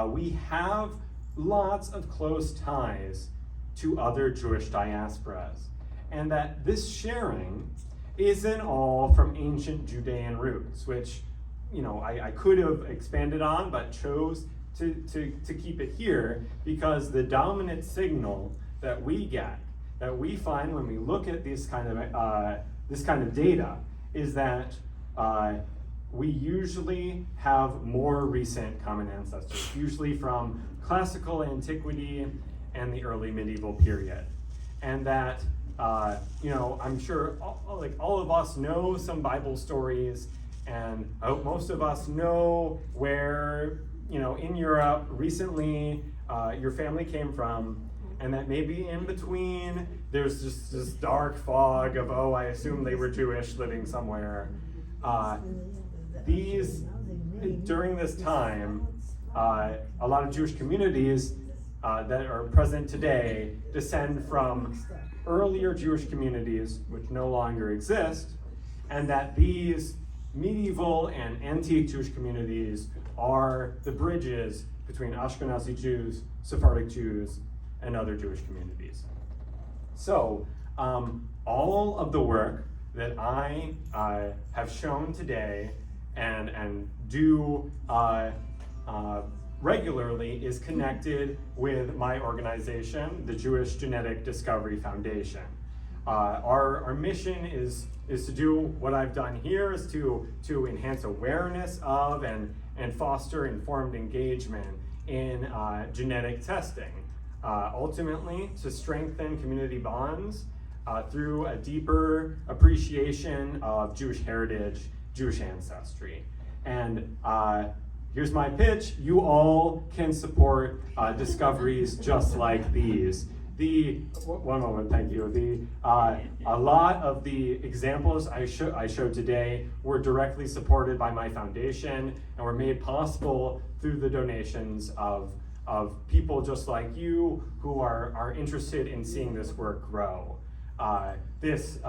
S4: We have lots of close ties to other Jewish diasporas, and that this sharing isn't all from ancient Judean roots, which I could have expanded on, but chose to keep it here, because the dominant signal that we get, that we find when we look at this kind of data, is that we usually have more recent common ancestors, usually from classical antiquity and the early medieval period. And that, I'm sure all of us know some Bible stories, and I hope most of us know where, in Europe recently your family came from, and that maybe in between there's just this dark fog of, I assume they were Jewish living somewhere. During this time, a lot of Jewish communities that are present today descend from earlier Jewish communities which no longer exist, and that these medieval and antique Jewish communities are the bridges between Ashkenazi Jews, Sephardic Jews, and other Jewish communities. So, all of the work that I have shown today and do regularly is connected with my organization, the Jewish Genetic Discovery Foundation. Our mission is to do what I've done here, is to enhance awareness of and foster informed engagement in genetic testing. Ultimately, to strengthen community bonds through a deeper appreciation of Jewish heritage, Jewish ancestry. And here's my pitch: you all can support discoveries just like these. One moment, thank you. A lot of the examples I showed today were directly supported by my foundation and were made possible through the donations of people just like you who are interested in seeing this work grow. This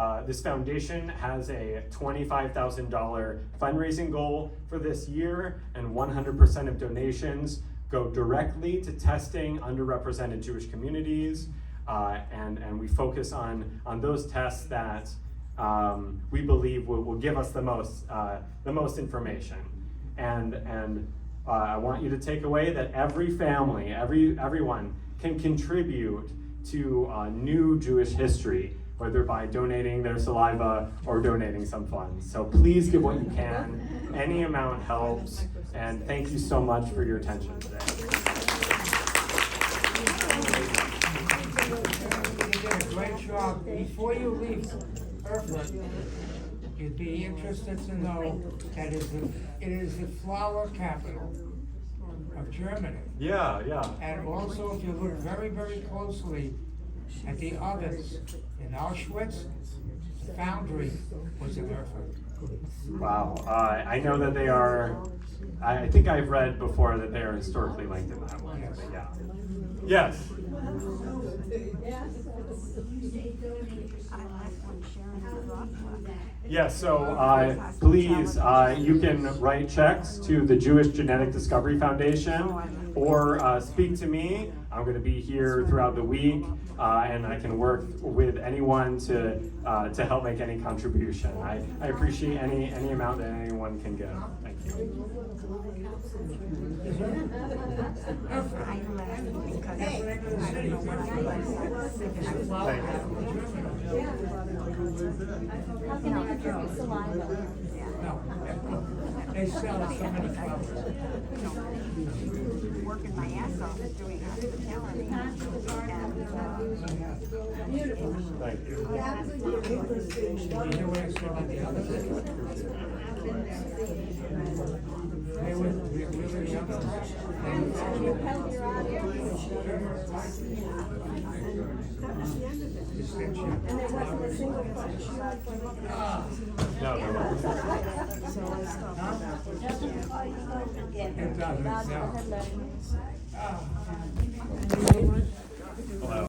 S4: foundation has a $25,000 fundraising goal for this year, and 100% of donations go directly to testing underrepresented Jewish communities, and we focus on those tests that we believe will give us the most information. And I want you to take away that every family, everyone can contribute to new Jewish history, whether by donating their saliva or donating some funds. So please give what you can. Any amount helps. And thank you so much for your attention today.
S9: You did a great job. Before you leave Erfurt, you'd be interested to know that it is the flower capital of Germany.
S4: Yeah.
S9: And also, if you look very, very closely at the ovens in Auschwitz, the foundry was in Erfurt.
S4: Wow. I know that they are, I think I've read before that they are historically linked in that way.
S9: Yes.
S4: But yeah. Yes. Yes, so please, you can write checks to the Jewish Genetic Discovery Foundation or speak to me. I'm going to be here throughout the week, and I can work with anyone to help make any contribution. I appreciate any amount that anyone can give. Thank you.
S9: No, they sell so many flowers.
S10: Working my ass off doing hospitality.
S4: Thank you.
S9: You know what I said about the others? They were really young.
S8: And there wasn't a single one.
S4: No, no, no.
S9: It doesn't, no.
S4: Hello.